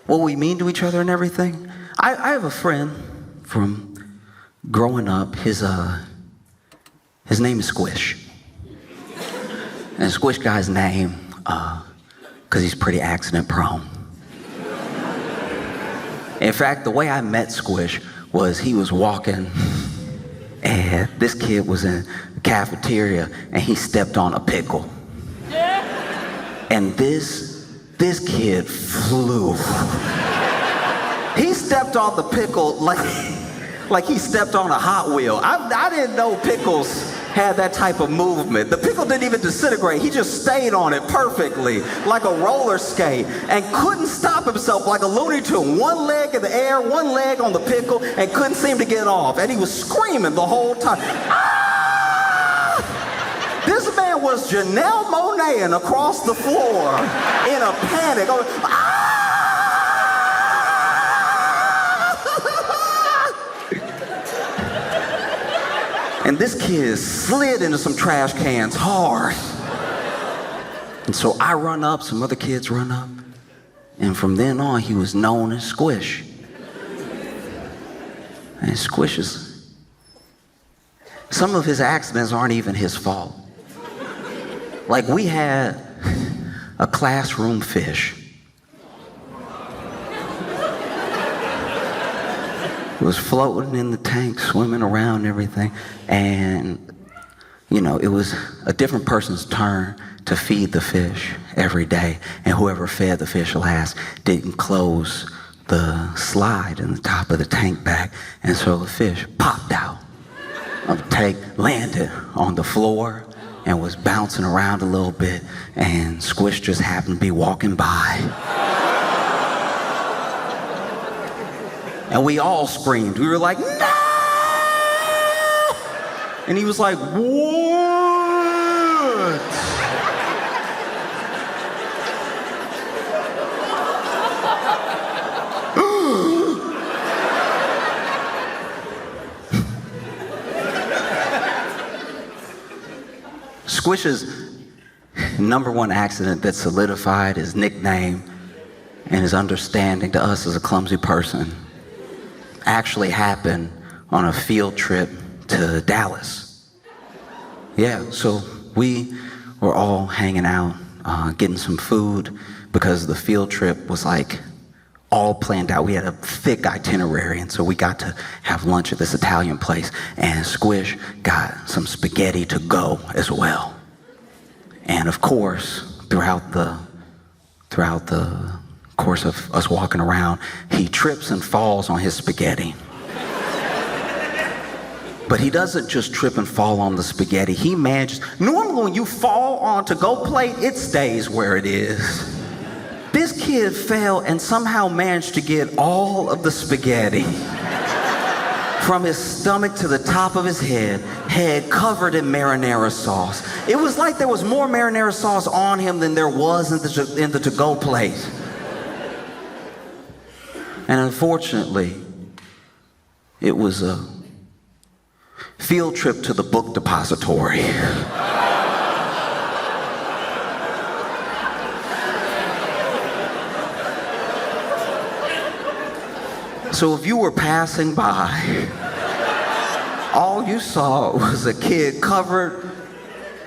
what we mean to each other and everything. I have a friend from growing up, his name is Squish. And Squish guy's name, because he's pretty accident prone. In fact, the way I met Squish was he was walking and this kid was in the cafeteria and he stepped on a pickle. And this kid flew. He stepped on the pickle like he stepped on a Hot Wheel. I didn't know pickles had that type of movement. The pickle didn't even disintegrate. He just stayed on it perfectly, like a roller skate, and couldn't stop himself like a Looney Tune. One leg in the air, one leg on the pickle, and couldn't seem to get off. And he was screaming the whole time. Ah! This man was Janelle Monáeing across the floor in a panic. Ah! And this kid slid into some trash cans hard. And so I run up, some other kids run up, and from then on he was known as Squish. And Squish is, some of his accidents aren't even his fault. Like, we had a classroom fish. It was floating in the tank, swimming around and everything. And, you know, it was a different person's turn to feed the fish every day. And whoever fed the fish last didn't close the slide in the top of the tank back. And so the fish popped out. landed on the floor and was bouncing around a little bit, and Squish just happened to be walking by. And we all screamed. We were like, no! And he was like, what? Squish's number one accident that solidified his nickname and his understanding to us as a clumsy person actually happened on a field trip to Dallas. Yeah, so we were all hanging out, getting some food, because the field trip was like all planned out. We had a thick itinerary, and so we got to have lunch at this Italian place, and Squish got some spaghetti to go as well. And of course, throughout the course of us walking around, he trips and falls on his spaghetti. But he doesn't just trip and fall on the spaghetti. He manages. Normally when you fall on to-go plate, it stays where it is. This kid fell and somehow managed to get all of the spaghetti from his stomach to the top of his head covered in marinara sauce. It was like there was more marinara sauce on him than there was in the to-go plate. And unfortunately, it was a field trip to the book depository. So if you were passing by, all you saw was a kid covered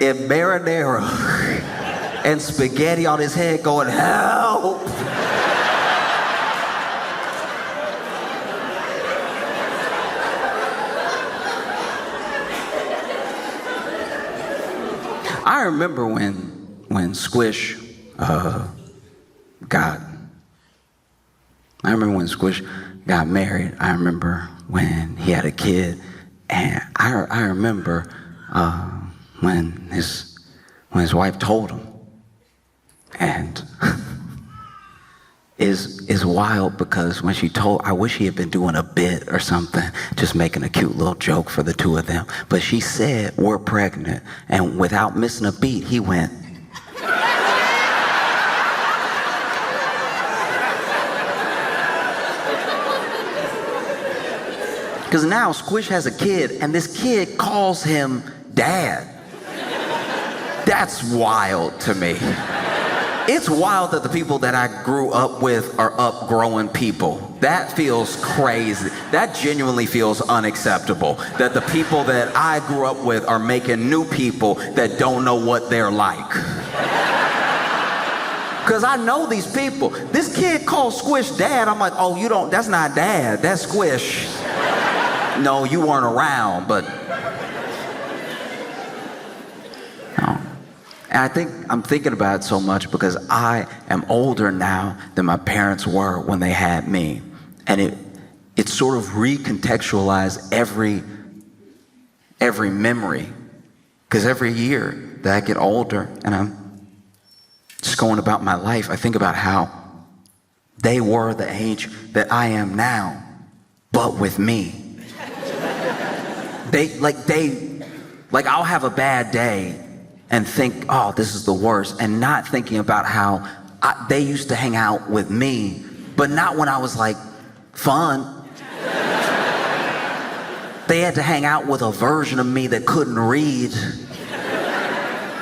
in marinara and spaghetti on his head going, help! I remember when Squish got married. I remember when he had a kid, and I remember when his wife told him, and is wild because when she told, I wish he had been doing a bit or something, just making a cute little joke for the two of them. But she said, we're pregnant, and without missing a beat, he went. Because now Squish has a kid, and this kid calls him Dad. That's wild to me. It's wild that the people that I grew up with are upgrowing people. That feels crazy. That genuinely feels unacceptable. That the people that I grew up with are making new people that don't know what they're like. Because I know these people. This kid calls Squish Dad. I'm like, oh, you don't, that's not Dad, that's Squish. No, you weren't around, but. No. And I'm thinking about it so much because I am older now than my parents were when they had me. And it sort of recontextualized every memory. Because every year that I get older and I'm just going about my life, I think about how they were the age that I am now, but with me. I'll have a bad day and think, oh, this is the worst, and not thinking about how they used to hang out with me, but not when I was like fun. They had to hang out with a version of me that couldn't read.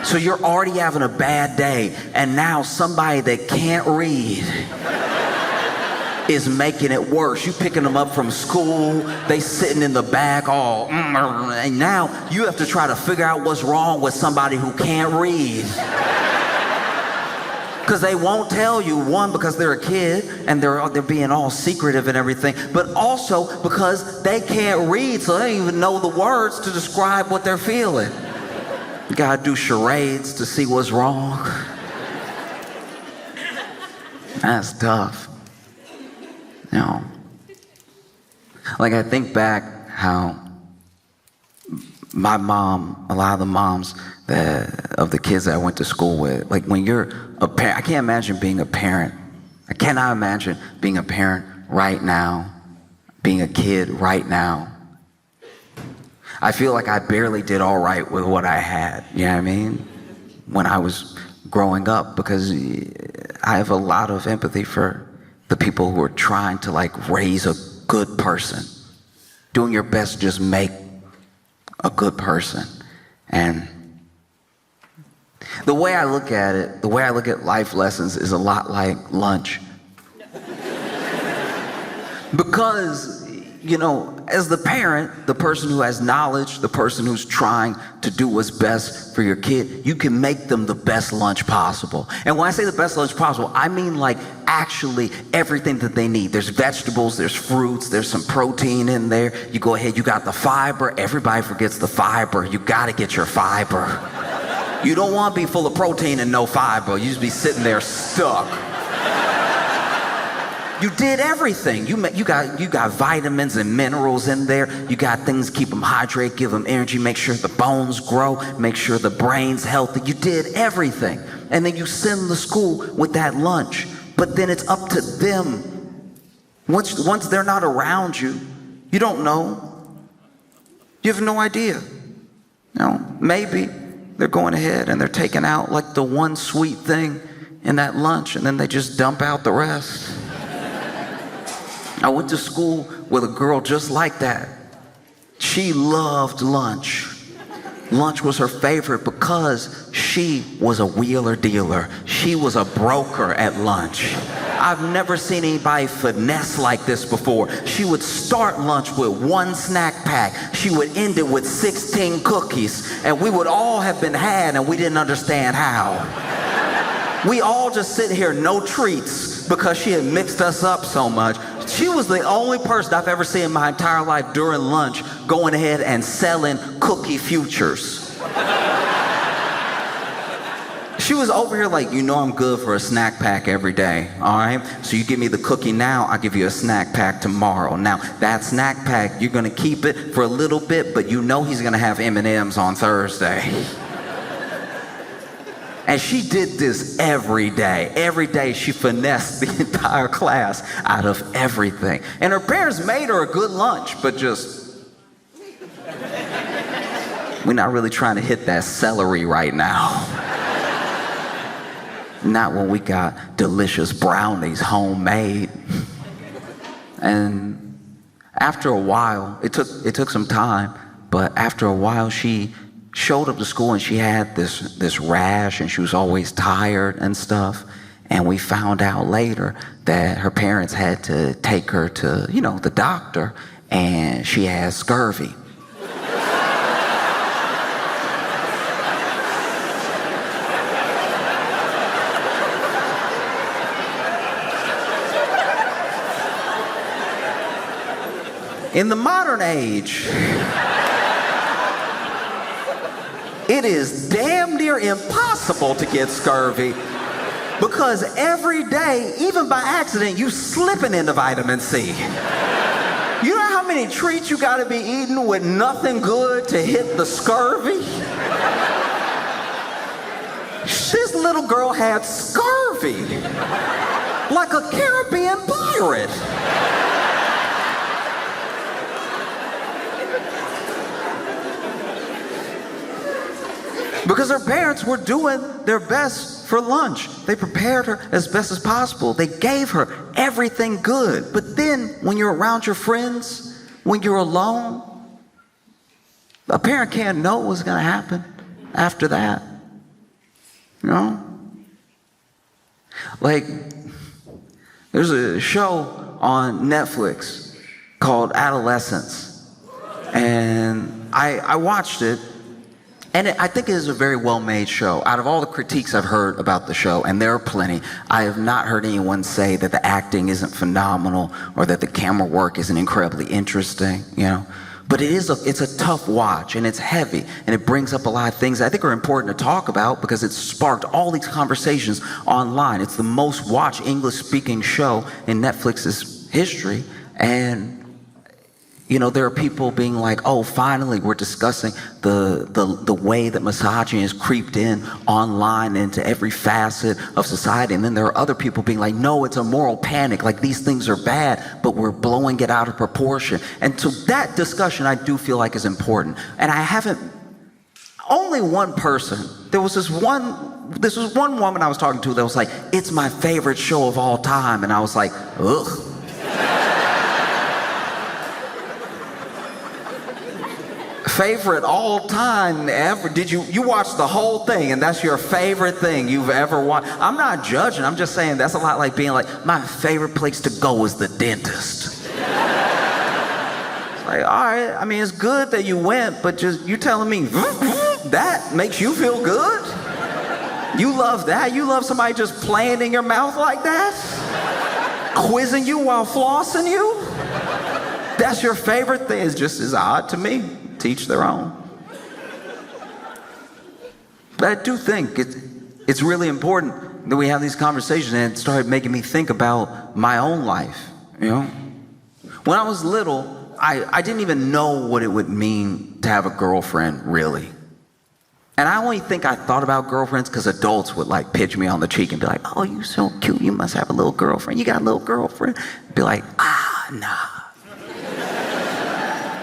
So you're already having a bad day, and now somebody that can't read is making it worse. You picking them up from school, they sitting in the back all, and now you have to try to figure out what's wrong with somebody who can't read. Because they won't tell you, one, because they're a kid and they're being all secretive and everything, but also because they can't read, so they don't even know the words to describe what they're feeling. You gotta do charades to see what's wrong. That's tough. You know, like I think back how my mom, a lot of the moms of the kids that I went to school with, like when you're a parent, I can't imagine being a parent. I cannot imagine being a parent right now, being a kid right now. I feel like I barely did all right with what I had, you know what I mean? When I was growing up, because I have a lot of empathy for the people who are trying to like raise a good person, doing your best to just make a good person. And the way I look at it, the way I look at life lessons is a lot like lunch. Because, you know, as the parent, the person who has knowledge, the person who's trying to do what's best for your kid, you can make them the best lunch possible. And when I say the best lunch possible, I mean like actually everything that they need. There's vegetables, there's fruits, there's some protein in there. You go ahead, you got the fiber. Everybody forgets the fiber. You got to get your fiber. You don't want to be full of protein and no fiber. You just be sitting there stuck. You did everything. You got vitamins and minerals in there. You got things to keep them hydrated, give them energy, make sure the bones grow, make sure the brain's healthy. You did everything. And then you send them to school with that lunch. But then it's up to them. Once they're not around you, you don't know. You have no idea. You know, maybe they're going ahead and they're taking out like the one sweet thing in that lunch, and then they just dump out the rest. I went to school with a girl just like that. She loved lunch. Lunch was her favorite because she was a wheeler dealer. She was a broker at lunch. I've never seen anybody finesse like this before. She would start lunch with one snack pack. She would end it with 16 cookies. And we would all have been had and we didn't understand how. We all just sit here, no treats, because she had mixed us up so much. She was the only person I've ever seen in my entire life during lunch going ahead and selling cookie futures. She was over here like, you know I'm good for a snack pack every day, all right? So you give me the cookie now, I'll give you a snack pack tomorrow. Now, that snack pack, you're gonna keep it for a little bit, but you know he's gonna have M&Ms on Thursday. And she did this every day. Every day she finessed the entire class out of everything. And her parents made her a good lunch, but just, we're not really trying to hit that celery right now. Not when we got delicious brownies homemade. And after a while, it took some time, but after a while she showed up to school and she had this rash and she was always tired and stuff. And we found out later that her parents had to take her to, you know, the doctor, and she had scurvy. In the modern age, it is damn near impossible to get scurvy because every day, even by accident, you slipping into vitamin C. You know how many treats you gotta be eating with nothing good to hit the scurvy? This little girl had scurvy, like a Caribbean pirate. Because her parents were doing their best for lunch. They prepared her as best as possible. They gave her everything good. But then when you're around your friends, when you're alone, a parent can't know what's going to happen after that. You know? Like, there's a show on Netflix called Adolescence. And I watched it. And I think it is a very well-made show. Out of all the critiques I've heard about the show, and there are plenty, I have not heard anyone say that the acting isn't phenomenal or that the camera work isn't incredibly interesting, you know. But it's a tough watch, and it's heavy, and it brings up a lot of things I think are important to talk about because it's sparked all these conversations online. It's the most watched English-speaking show in Netflix's history, and You know, there are people being like, oh, finally we're discussing the way that misogyny has creeped in online into every facet of society. And then there are other people being like, no, it's a moral panic. Like, these things are bad, but we're blowing it out of proportion. And so that discussion I do feel like is important. And I haven't, only one person, there was this one woman I was talking to that was like, it's my favorite show of all time. And I was like, ugh. Favorite all time ever? Did you watch the whole thing and that's your favorite thing you've ever watched? I'm not judging, I'm just saying that's a lot like being like, my favorite place to go is the dentist. It's like, all right, I mean, it's good that you went, but just you telling me that makes you feel good? You love that? You love somebody just playing in your mouth like that? Quizzing you while flossing you? That's your favorite thing? It's just as odd to me. Teach their own. But I do think it's really important that we have these conversations, and it started making me think about my own life, you know? When I was little, I didn't even know what it would mean to have a girlfriend, really. And I only think I thought about girlfriends because adults would like pitch me on the cheek and be like, oh, you so cute, you must have a little girlfriend. You got a little girlfriend? Be like, nah.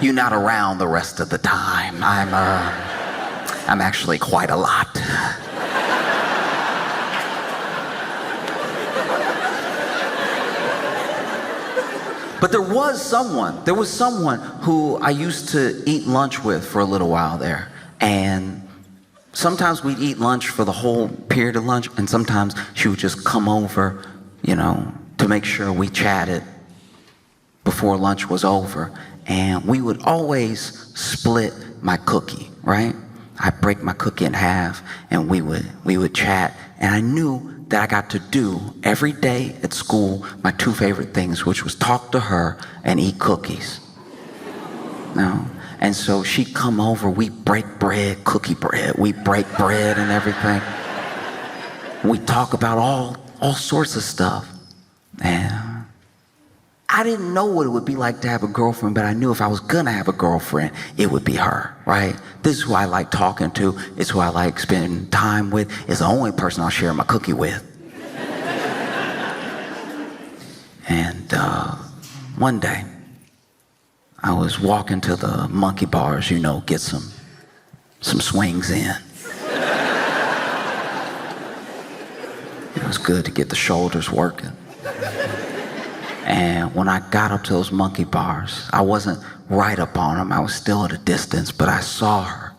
You're not around the rest of the time. I'm actually quite a lot. But there was someone who I used to eat lunch with for a little while there. And sometimes we'd eat lunch for the whole period of lunch, and sometimes she would just come over, you know, to make sure we chatted before lunch was over. And we would always split my cookie, right? I'd break my cookie in half and we would chat. And I knew that I got to do every day at school my two favorite things, which was talk to her and eat cookies. No? And so she'd come over, we'd break bread, cookie bread, we'd break bread and everything. We'd talk about all sorts of stuff. And I didn't know what it would be like to have a girlfriend, but I knew if I was gonna have a girlfriend, it would be her, right? This is who I like talking to. It's who I like spending time with. It's the only person I'll share my cookie with. And one day, I was walking to the monkey bars, you know, get some swings in. It was good to get the shoulders working. And when I got up to those monkey bars, I wasn't right up on them. I was still at a distance, but I saw her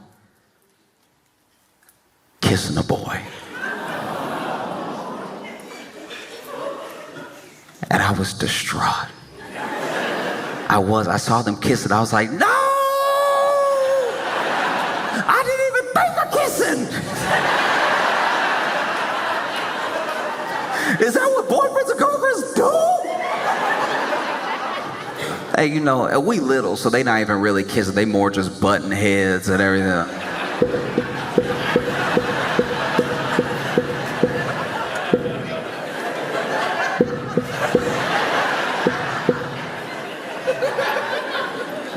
kissing a boy. And I was distraught. I saw them kissing. I was like, no! I didn't even think of kissing! Is that what boyfriends and girlfriends do? Hey, you know, we little, so they not even really kissing. They more just butting heads and everything.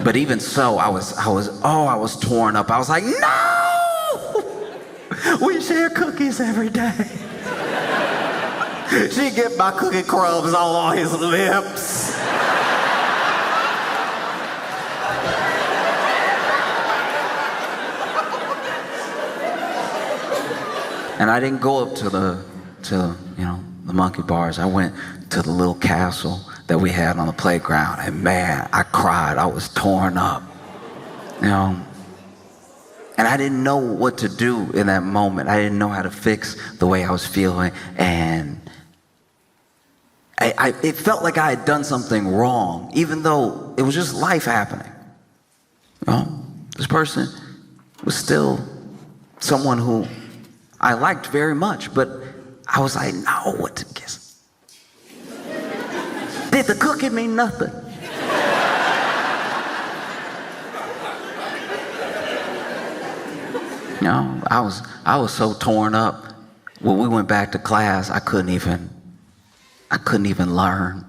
But even so, I was torn up. I was like, no! We share cookies every day. She'd get my cookie crumbs all on his lips. And I didn't go up to the monkey bars. I went to the little castle that we had on the playground, and man, I cried. I was torn up, you know. And I didn't know what to do in that moment. I didn't know how to fix the way I was feeling, and it felt like I had done something wrong, even though it was just life happening. You know, this person was still someone who I liked very much, but I was like, no, what to kiss? Did the cookie mean nothing? You know, I was so torn up. When we went back to class, I couldn't even learn.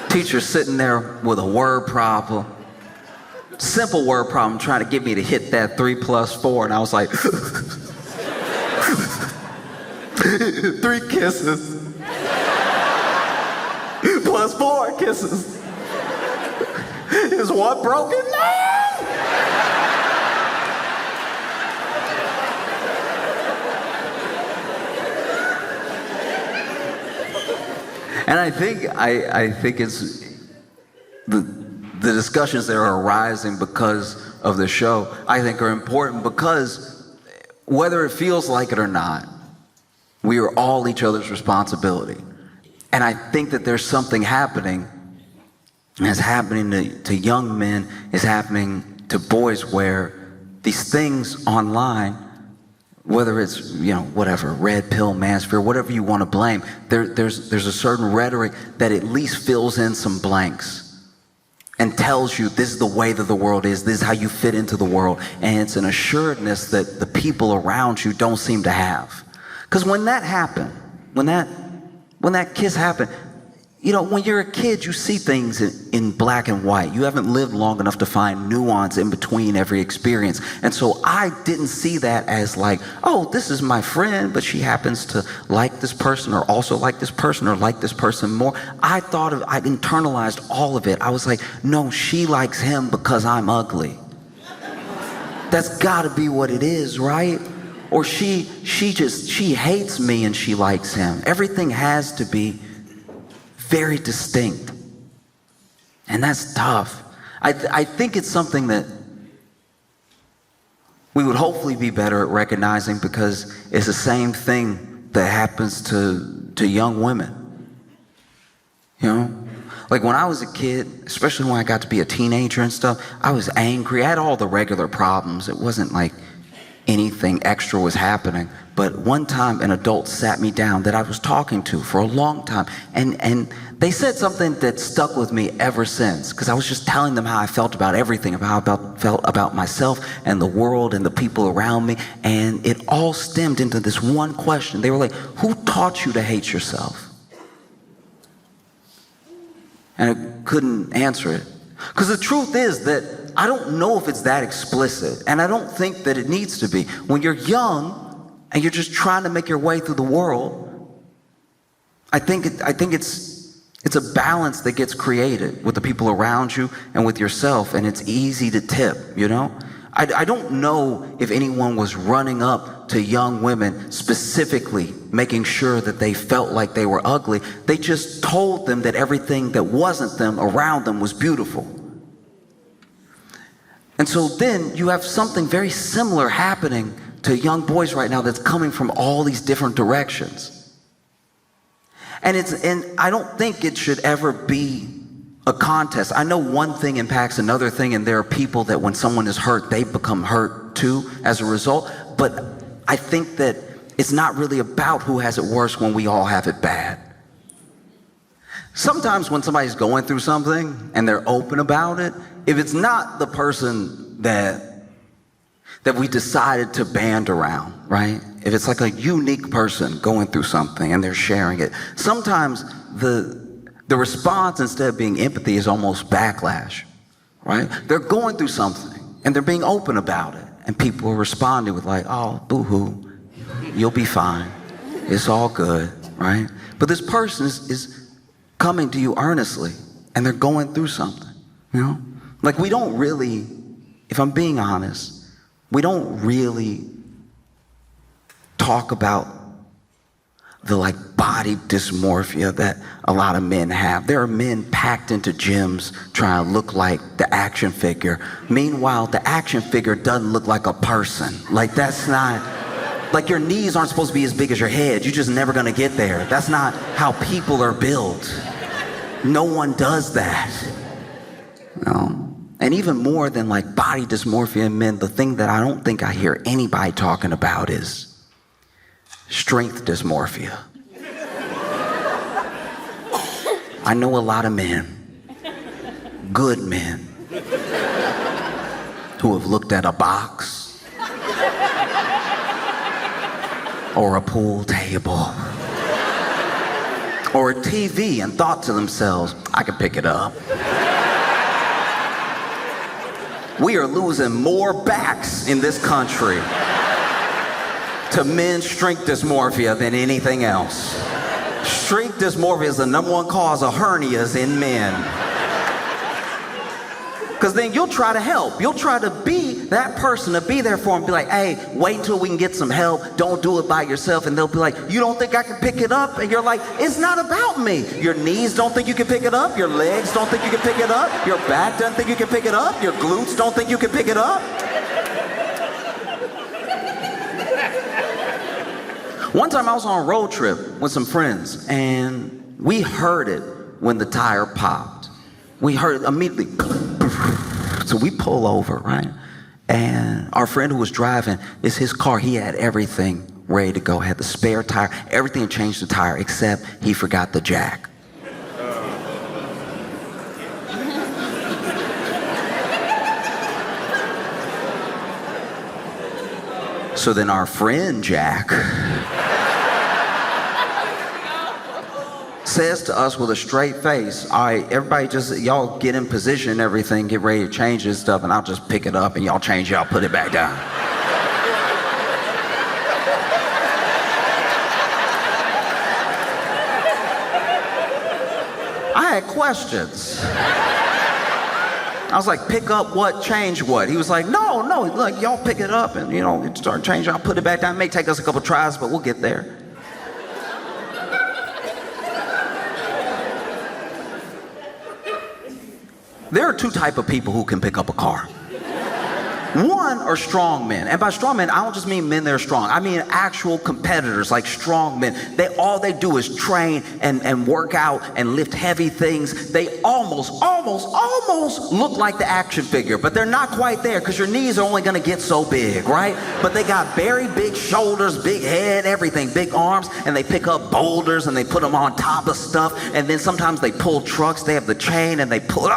Teacher sitting there with a word problem. Simple word problem, trying to get me to hit that 3 plus 4, and I was like, 3 kisses plus 4 kisses is one broken man. And I think it's the discussions that are arising because of the show, I think are important because whether it feels like it or not, we are all each other's responsibility. And I think that there's something happening, and it's happening to young men, it's happening to boys, where these things online, whether it's, whatever, red pill, manosphere, whatever you want to blame, there's a certain rhetoric that at least fills in some blanks and tells you this is the way that the world is, this is how you fit into the world. And it's an assuredness that the people around you don't seem to have. Because when that happened, when that kiss happened, when you're a kid, you see things in black and white. You haven't lived long enough to find nuance in between every experience. And so I didn't see that as like, oh, this is my friend, but she happens to like this person or also like this person or like this person more. I internalized all of it. I was like, no, she likes him because I'm ugly. That's gotta be what it is, right? Or she hates me and she likes him. Everything has to be very distinct. And that's tough. I think it's something that we would hopefully be better at recognizing, because it's the same thing that happens to young women. Like when I was a kid, especially when I got to be a teenager and stuff, I was angry. I had all the regular problems. It wasn't like anything extra was happening. But one time an adult sat me down that I was talking to for a long time, and they said something that stuck with me ever since, because I was just telling them how I felt about everything, how I felt about myself and the world and the people around me, and it all stemmed into this one question. They were like, who taught you to hate yourself? And I couldn't answer it. Because the truth is that I don't know if it's that explicit, and I don't think that it needs to be. When you're young and you're just trying to make your way through the world, I think it's a balance that gets created with the people around you and with yourself, and it's easy to tip, I don't know if anyone was running up to young women specifically making sure that they felt like they were ugly. They just told them that everything that wasn't them around them was beautiful. And so then you have something very similar happening to young boys right now that's coming from all these different directions. And I don't think it should ever be a contest. I know one thing impacts another thing, and there are people that when someone is hurt, they become hurt too as a result. But I think that it's not really about who has it worse when we all have it bad. Sometimes when somebody's going through something and they're open about it, if it's not the person that we decided to band around, right? If it's like a unique person going through something and they're sharing it, sometimes the response, instead of being empathy, is almost backlash, right? They're going through something and they're being open about it, and people are responding with like, oh, boo-hoo, you'll be fine. It's all good, right? But this person is coming to you earnestly, and they're going through something, Like we don't really, if I'm being honest, we don't really talk about the body dysmorphia that a lot of men have. There are men packed into gyms trying to look like the action figure. Meanwhile, the action figure doesn't look like a person. That's not, your knees aren't supposed to be as big as your head. You're just never gonna get there. That's not how people are built. No one does that. And even more than body dysmorphia in men, the thing that I don't think I hear anybody talking about is strength dysmorphia. I know a lot of men, good men, who have looked at a box or a pool table or a TV and thought to themselves, I can pick it up. We are losing more backs in this country to men's strength dysmorphia than anything else. Strength dysmorphia is the #1 cause of hernias in men. Because then you'll try to help. You'll try to be that person, to be there for them. Be like, hey, wait until we can get some help. Don't do it by yourself. And they'll be like, you don't think I can pick it up? And you're like, it's not about me. Your knees don't think you can pick it up. Your legs don't think you can pick it up. Your back doesn't think you can pick it up. Your glutes don't think you can pick it up. One time I was on a road trip with some friends, and we heard it when the tire popped. We heard it immediately. So we pull over, right? And our friend who was driving, it's his car. He had everything ready to go. Had the spare tire, everything to change the tire, except he forgot the jack. So then our friend Jack says to us with a straight face, all right, everybody just, y'all get in position and everything, get ready to change this stuff, and I'll just pick it up and y'all change it, I'll put it back down. I had questions. I was like, pick up what, change what? He was like, no, look, y'all pick it up and, start changing, I'll put it back down. It may take us a couple tries, but we'll get there. There are two types of people who can pick up a car. One are strong men. And by strong men, I don't just mean men that are strong. I mean actual competitors, like strong men. All they do is train and work out and lift heavy things. They almost look like the action figure, but they're not quite there because your knees are only going to get so big, right? But they got very big shoulders, big head, everything, big arms, and they pick up boulders and they put them on top of stuff. And then sometimes they pull trucks. They have the chain and they pull,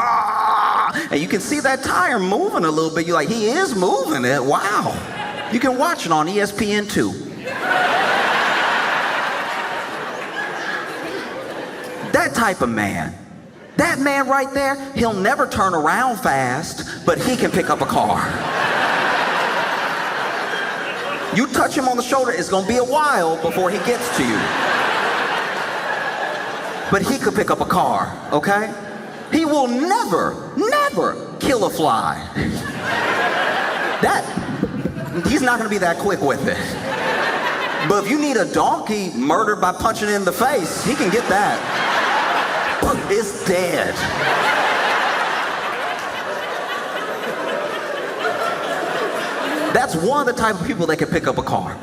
and you can see that tire moving a little bit. You're like, he is moving it. Wow. You can watch it on ESPN2. That type of man. That man right there, he'll never turn around fast, but he can pick up a car. You touch him on the shoulder, it's going to be a while before he gets to you. But he could pick up a car, okay? He will never kill a fly. He's not gonna be that quick with it. But if you need a donkey murdered by punching it in the face, he can get that. It's dead. That's one of the type of people that can pick up a car.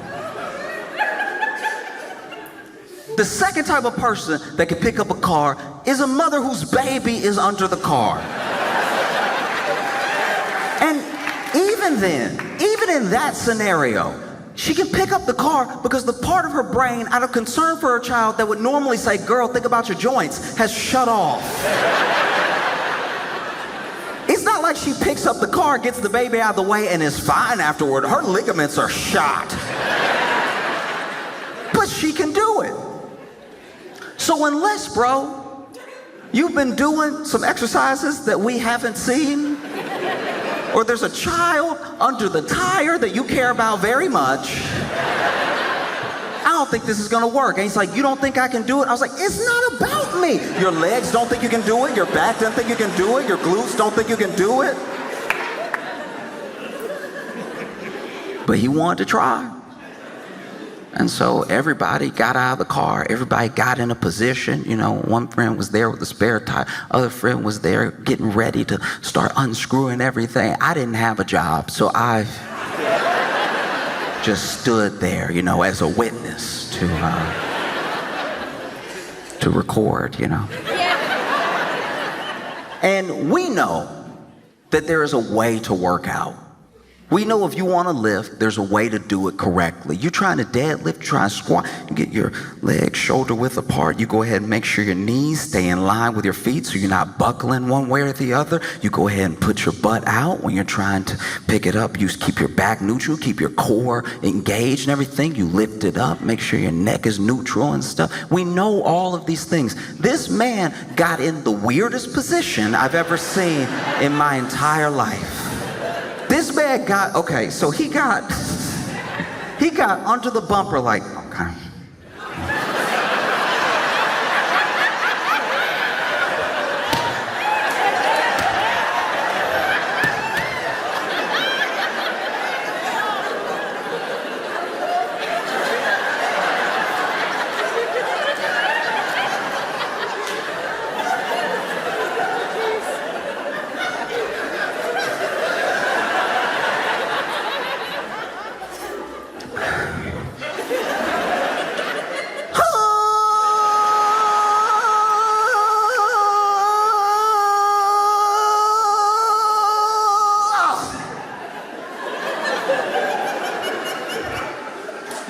The second type of person that can pick up a car is a mother whose baby is under the car. And even in that scenario, she can pick up the car because the part of her brain, out of concern for her child, that would normally say, girl, think about your joints, has shut off. It's not like she picks up the car, gets the baby out of the way, and is fine afterward. Her ligaments are shot. But she can do it. So unless, bro, you've been doing some exercises that we haven't seen, or there's a child under the tire that you care about very much, I don't think this is gonna work. And he's like, you don't think I can do it? I was like, it's not about me. Your legs don't think you can do it. Your back doesn't think you can do it. Your glutes don't think you can do it. But he wanted to try. And so everybody got out of the car. Everybody got in a position. One friend was there with a spare tire. Other friend was there getting ready to start unscrewing everything. I didn't have a job, so I just stood there, as a witness to record, And we know that there is a way to work out. We know if you want to lift, there's a way to do it correctly. You're trying to deadlift, try to squat, you get your legs shoulder width apart. You go ahead and make sure your knees stay in line with your feet so you're not buckling one way or the other. You go ahead and put your butt out when you're trying to pick it up. You keep your back neutral, keep your core engaged and everything. You lift it up, make sure your neck is neutral and stuff. We know all of these things. This man got in the weirdest position I've ever seen in my entire life. This man got, okay, so he got under the bumper like, okay.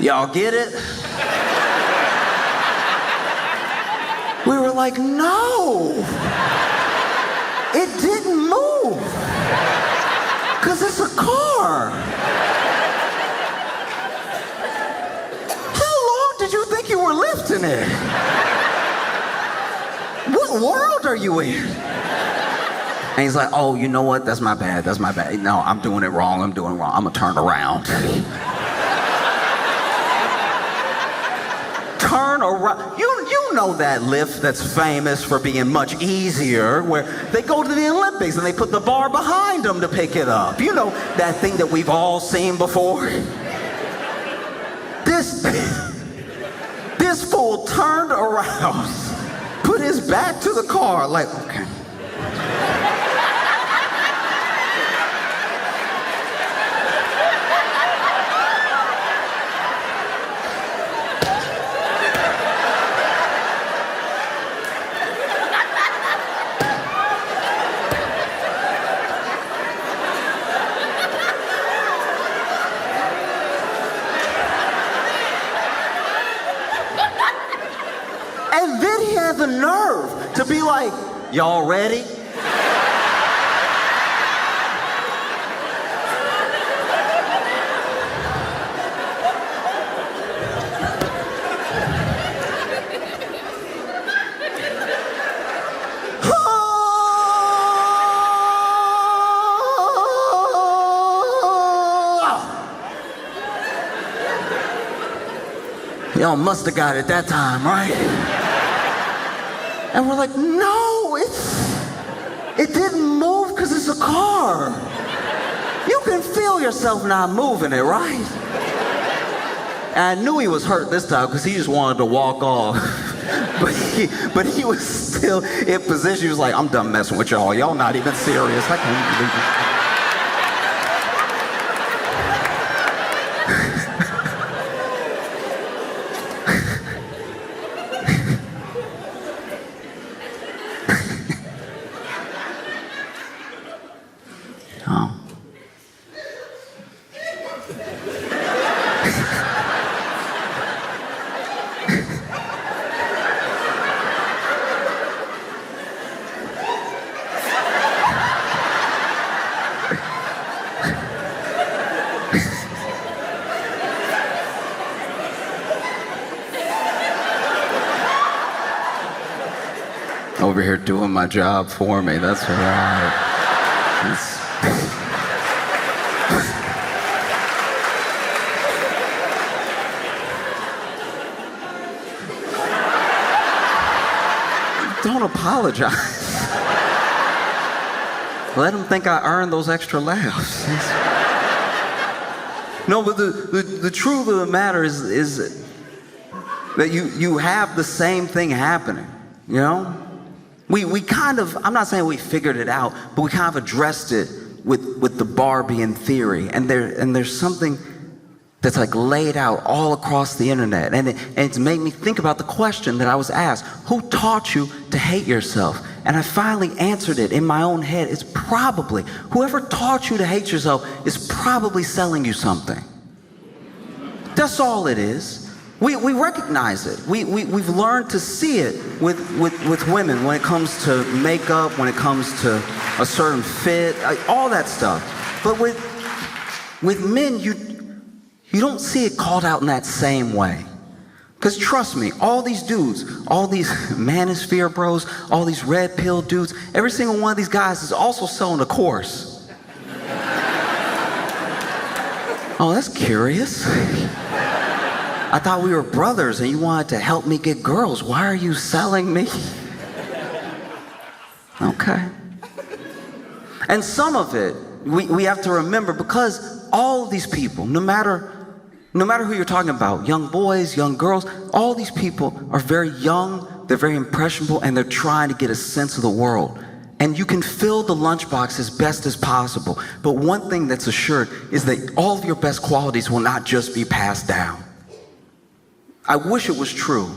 Y'all get it? We were like, no, it didn't move, because it's a car. How long did you think you were lifting it? What world are you in? And he's like, oh, you know what? That's my bad. That's my bad. No, I'm doing it wrong. I'm doing it wrong. I'm going to turn around. Turn around. You know that lift that's famous for being much easier, where they go to the Olympics and they put the bar behind them to pick it up. You know that thing that we've all seen before? This fool turned around, put his back to the car, like, okay. And then he had the nerve to be like, y'all ready? Y'all must have got it that time, right? And we're like, no, it didn't move because it's a car. You can feel yourself not moving it, right? And I knew he was hurt this time because he just wanted to walk off. But he was still in position. He was like, I'm done messing with y'all. Y'all not even serious. I can't believe it. Over here doing my job for me. That's right. Don't apologize. Let them think I earned those extra laughs. No, but the truth of the matter is that you have the same thing happening, you know? We kind of, I'm not saying we figured it out, but we kind of addressed it with the Barbie in theory. And there's something that's like laid out all across the internet. And it's made me think about the question that I was asked: who taught you to hate yourself? And I finally answered it in my own head. It's probably, whoever taught you to hate yourself is probably selling you something. That's all it is. We recognize it. We've learned to see it with women when it comes to makeup, when it comes to a certain fit, all that stuff. But with men, you don't see it called out in that same way. Because trust me, all these dudes, all these manosphere bros, all these red pill dudes, every single one of these guys is also selling a course. Oh, that's curious. I thought we were brothers and you wanted to help me get girls. Why are you selling me? Okay. And some of it, we have to remember, because all of these people, no matter who you're talking about, young boys, young girls, all these people are very young, they're very impressionable, and they're trying to get a sense of the world. And you can fill the lunchbox as best as possible. But one thing that's assured is that all of your best qualities will not just be passed down. I wish it was true.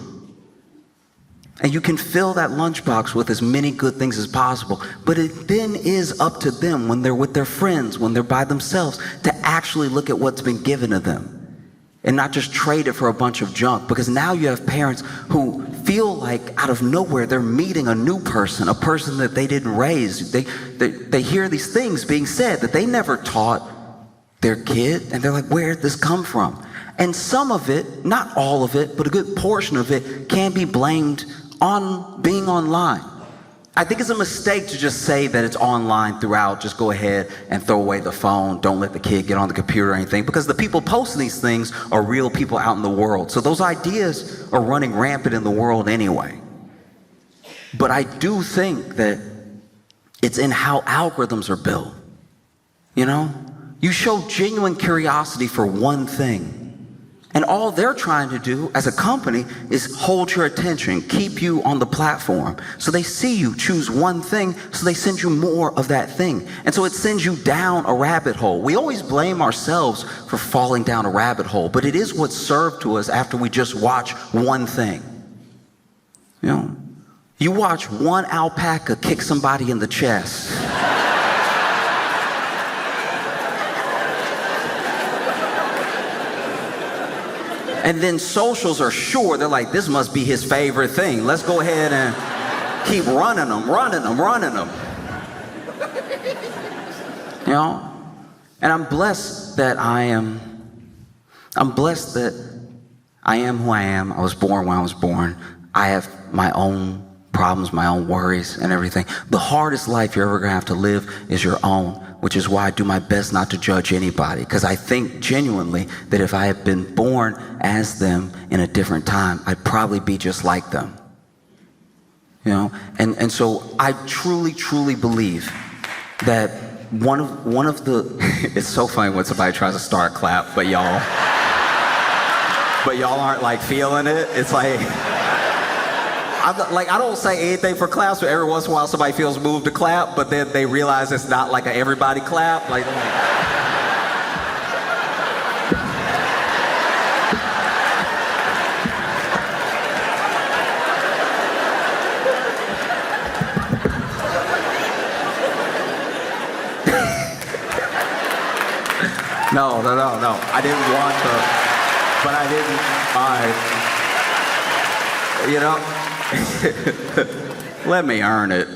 And you can fill that lunchbox with as many good things as possible. But it then is up to them, when they're with their friends, when they're by themselves, to actually look at what's been given to them and not just trade it for a bunch of junk. Because now you have parents who feel like out of nowhere they're meeting a new person, a person that they didn't raise. They hear these things being said that they never taught their kid, and they're like, where did this come from? And some of it, not all of it, but a good portion of it can be blamed on being online. I think it's a mistake to just say that it's online throughout. Just go ahead and throw away the phone. Don't let the kid get on the computer or anything, because the people posting these things are real people out in the world. So those ideas are running rampant in the world anyway. But I do think that it's in how algorithms are built. You know, you show genuine curiosity for one thing, and all they're trying to do as a company is hold your attention, keep you on the platform. So they see you choose one thing, so they send you more of that thing. And so it sends you down a rabbit hole. We always blame ourselves for falling down a rabbit hole, but it is what's served to us after we just watch one thing. You know, you watch one alpaca kick somebody in the chest. And then socials are sure, they're like, this must be his favorite thing. Let's go ahead and keep running them. You know? And I'm blessed that I am who I am. I was born when I was born. I have my own problems, my own worries and everything. The hardest life you're ever gonna have to live is your own, which is why I do my best not to judge anybody, because I think genuinely that if I had been born as them in a different time, I'd probably be just like them. You know, and so I truly believe that one of the it's so funny when somebody tries to start a clap, but y'all aren't like feeling it. It's like I don't say anything for claps, but every once in a while somebody feels moved to clap, but then they realize it's not like an everybody clap. Like, No. I didn't want to, but I didn't. You know. Let me earn it.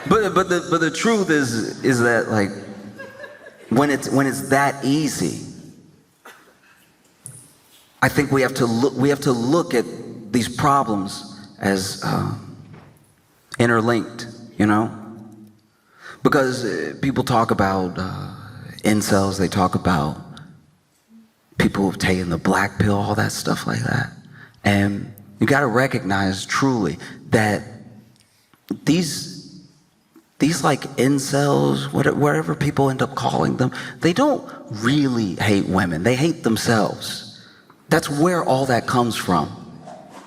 but the truth is that, like, when it's that easy, I think we have to look at these problems as interlinked, you know? Because people talk about incels, they talk about people who've taken the black pill, all that stuff like that. And you got to recognize truly that these like incels, whatever people end up calling them, they don't really hate women. They hate themselves. That's where all that comes from.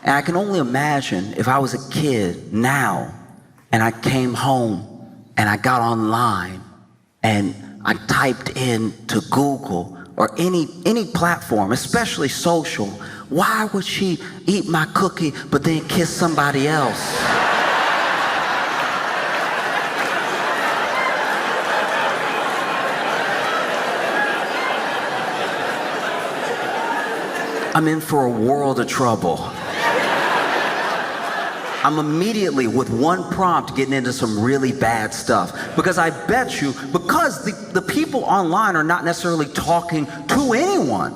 And I can only imagine if I was a kid now and I came home and I got online and I typed in to Google or any platform, especially social, why would she eat my cookie but then kiss somebody else? I'm in for a world of trouble. I'm immediately, with one prompt, getting into some really bad stuff. Because I bet you, because the people online are not necessarily talking to anyone.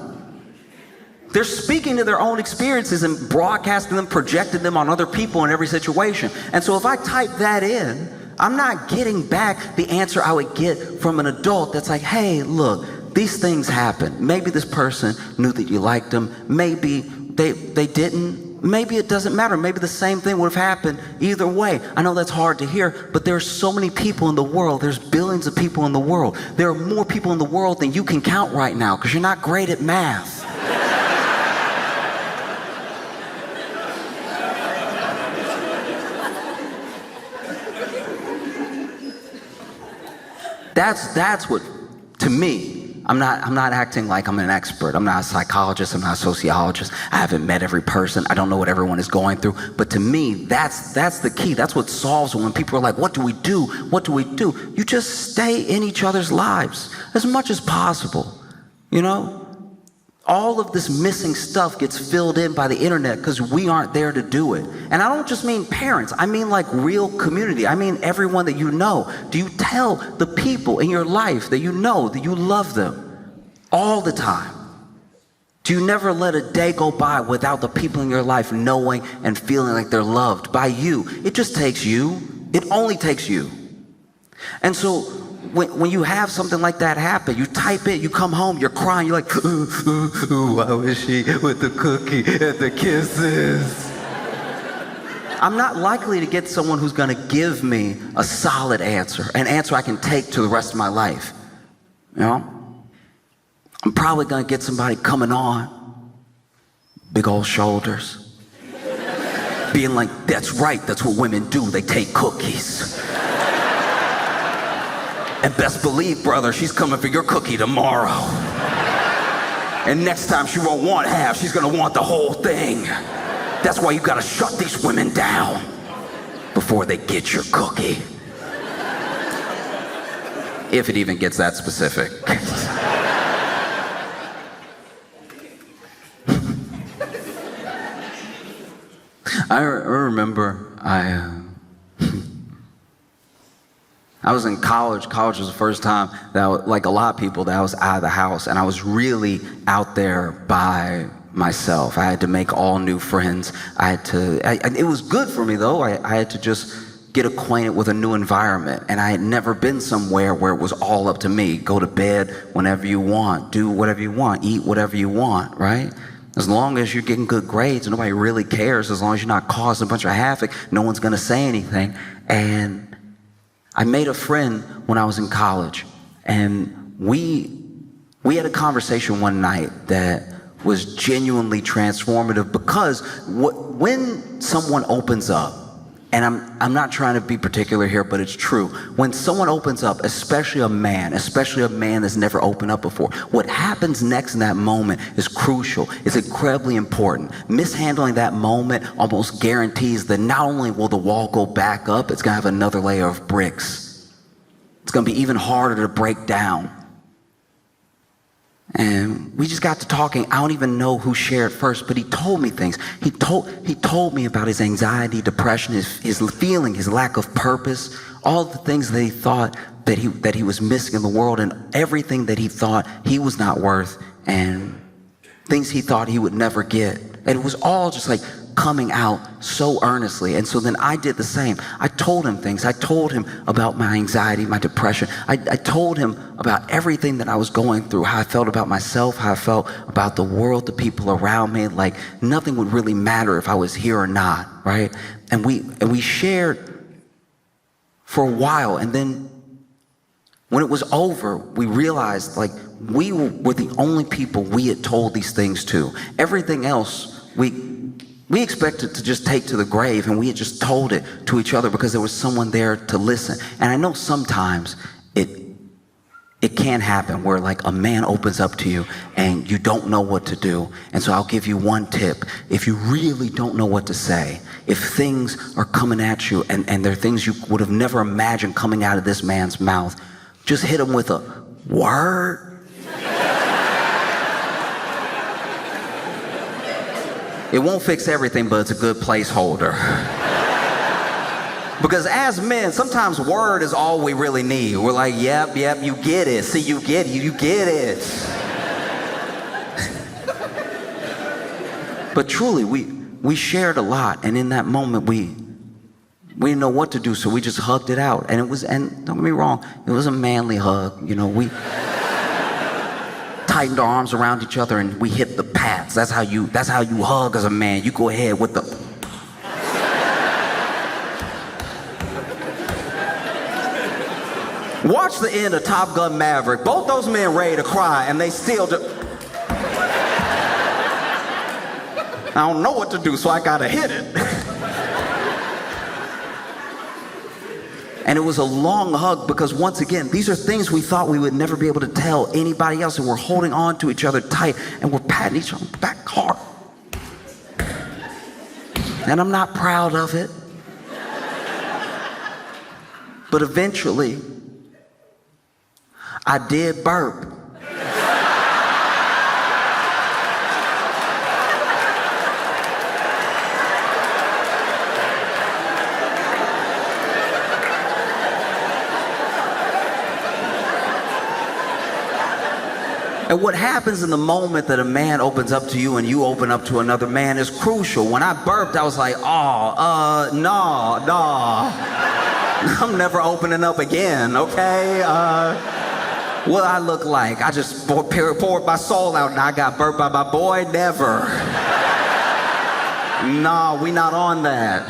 They're speaking to their own experiences and broadcasting them, projecting them on other people in every situation. And so if I type that in, I'm not getting back the answer I would get from an adult that's like, hey, look, these things happen. Maybe this person knew that you liked them. Maybe they didn't. Maybe it doesn't matter. Maybe the same thing would have happened either way. I know that's hard to hear, but there are so many people in the world. There's billions of people in the world. There are more people in the world than you can count right now because you're not great at math. That's what, to me, I'm not acting like I'm an expert. I'm not a psychologist. I'm not a sociologist. I haven't met every person. I don't know what everyone is going through. But to me, that's the key. That's what solves it. When people are like, what do we do? What do we do? You just stay in each other's lives as much as possible. You know? All of this missing stuff gets filled in by the internet because we aren't there to do it. And I don't just mean parents. I mean like real community. I mean everyone that you know. Do you tell the people in your life that you know that you love them all the time? Do you never let a day go by without the people in your life knowing and feeling like they're loved by you? It just takes you. It only takes you. And so when you have something like that happen, you type it, you come home, you're crying, you're like, ooh, why was she with the cookie and the kisses? I'm not likely to get someone who's gonna give me a solid answer, an answer I can take to the rest of my life. You know? I'm probably gonna get somebody coming on, big old shoulders, being like, that's right, that's what women do, they take cookies. And best believe, brother, she's coming for your cookie tomorrow. And next time she won't want half, she's gonna want the whole thing. That's why you gotta shut these women down before they get your cookie. If it even gets that specific. I remember I was in college. College was the first time that like a lot of people, that I was out of the house, and I was really out there by myself. I had to make all new friends. It was good for me though. I had to just get acquainted with a new environment, and I had never been somewhere where it was all up to me. Go to bed whenever you want, do whatever you want, eat whatever you want, right? As long as you're getting good grades, nobody really cares. As long as you're not causing a bunch of havoc, no one's gonna say anything. And I made a friend when I was in college, and we had a conversation one night that was genuinely transformative because when someone opens up, and I'm not trying to be particular here, but it's true. When someone opens up, especially a man that's never opened up before, what happens next in that moment is crucial. It's incredibly important. Mishandling that moment almost guarantees that not only will the wall go back up, it's gonna have another layer of bricks. It's gonna be even harder to break down. And we just got to talking. I don't even know who shared first, but he told me things. He told me about his anxiety, depression, his feeling, his lack of purpose, all the things that he thought that he was missing in the world, and everything that he thought he was not worth, and things he thought he would never get. And it was all just like coming out so earnestly. And so then I did the same. I told him things. I told him about my anxiety, my depression. I told him about everything that I was going through, how I felt about myself, how I felt about the world, the people around me. Like nothing would really matter if I was here or not, right? And we shared for a while. And then when it was over, we realized like we were the only people we had told these things to. Everything else, we expected to just take to the grave, and we had just told it to each other because there was someone there to listen. And I know sometimes it can happen where like a man opens up to you and you don't know what to do. And so I'll give you one tip. If you really don't know what to say, if things are coming at you and they're things you would have never imagined coming out of this man's mouth, just hit him with a word. It won't fix everything, but it's a good placeholder. Because as men, sometimes word is all we really need. We're like, yep, you get it. See, you get it. But truly, we shared a lot, and in that moment, we didn't know what to do, so we just hugged it out. And don't get me wrong, it was a manly hug. You know, we tightened our arms around each other and we hit the pats. That's how you hug as a man. You go ahead with the. Watch the end of Top Gun Maverick. Both those men ready to cry, and they still do. I don't know what to do, so I gotta hit it. And it was a long hug because, once again, these are things we thought we would never be able to tell anybody else, and we're holding on to each other tight, and we're patting each other back hard. And I'm not proud of it. But eventually, I did burp. And what happens in the moment that a man opens up to you and you open up to another man is crucial. When I burped, I was like, nah. I'm never opening up again, okay? What I look like? I just poured my soul out and I got burped by my boy? Never. Nah, we not on that.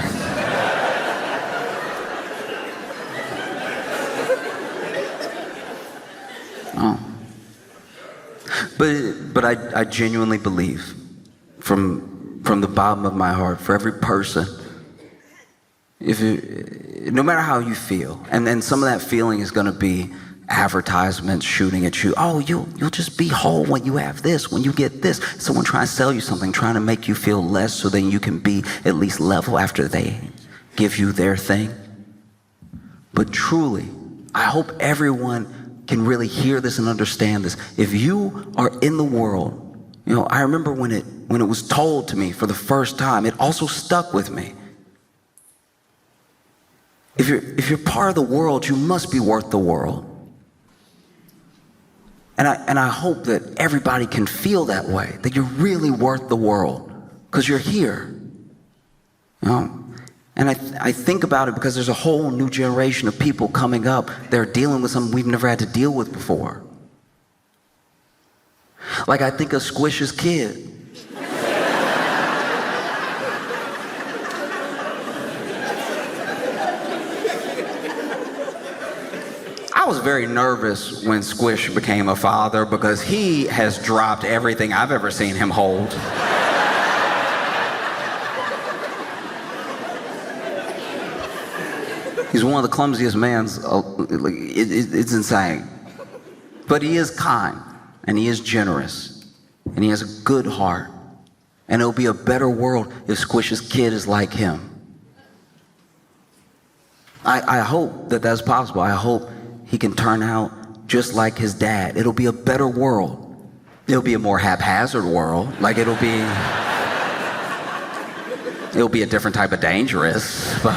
Oh. But I genuinely believe from the bottom of my heart, for every person, no matter how you feel, and then some of that feeling is going to be advertisements shooting at you. Oh, you'll just be whole when you have this, when you get this. Someone trying to sell you something, trying to make you feel less so then you can be at least level after they give you their thing. But truly, I hope everyone can really hear this and understand this. If you are in the world, you know, I remember when it was told to me for the first time, it also stuck with me. If you're part of the world, you must be worth the world. And I hope that everybody can feel that way, that you're really worth the world, because you're here. You know? And I think about it because there's a whole new generation of people coming up. They're dealing with something we've never had to deal with before. Like I think of Squish's kid. I was very nervous when Squish became a father because he has dropped everything I've ever seen him hold. He's one of the clumsiest mans. It's insane. But he is kind, and he is generous, and he has a good heart. And it'll be a better world if Squish's kid is like him. I hope that that's possible. I hope he can turn out just like his dad. It'll be a better world. It'll be a more haphazard world. Like it'll be a different type of dangerous, but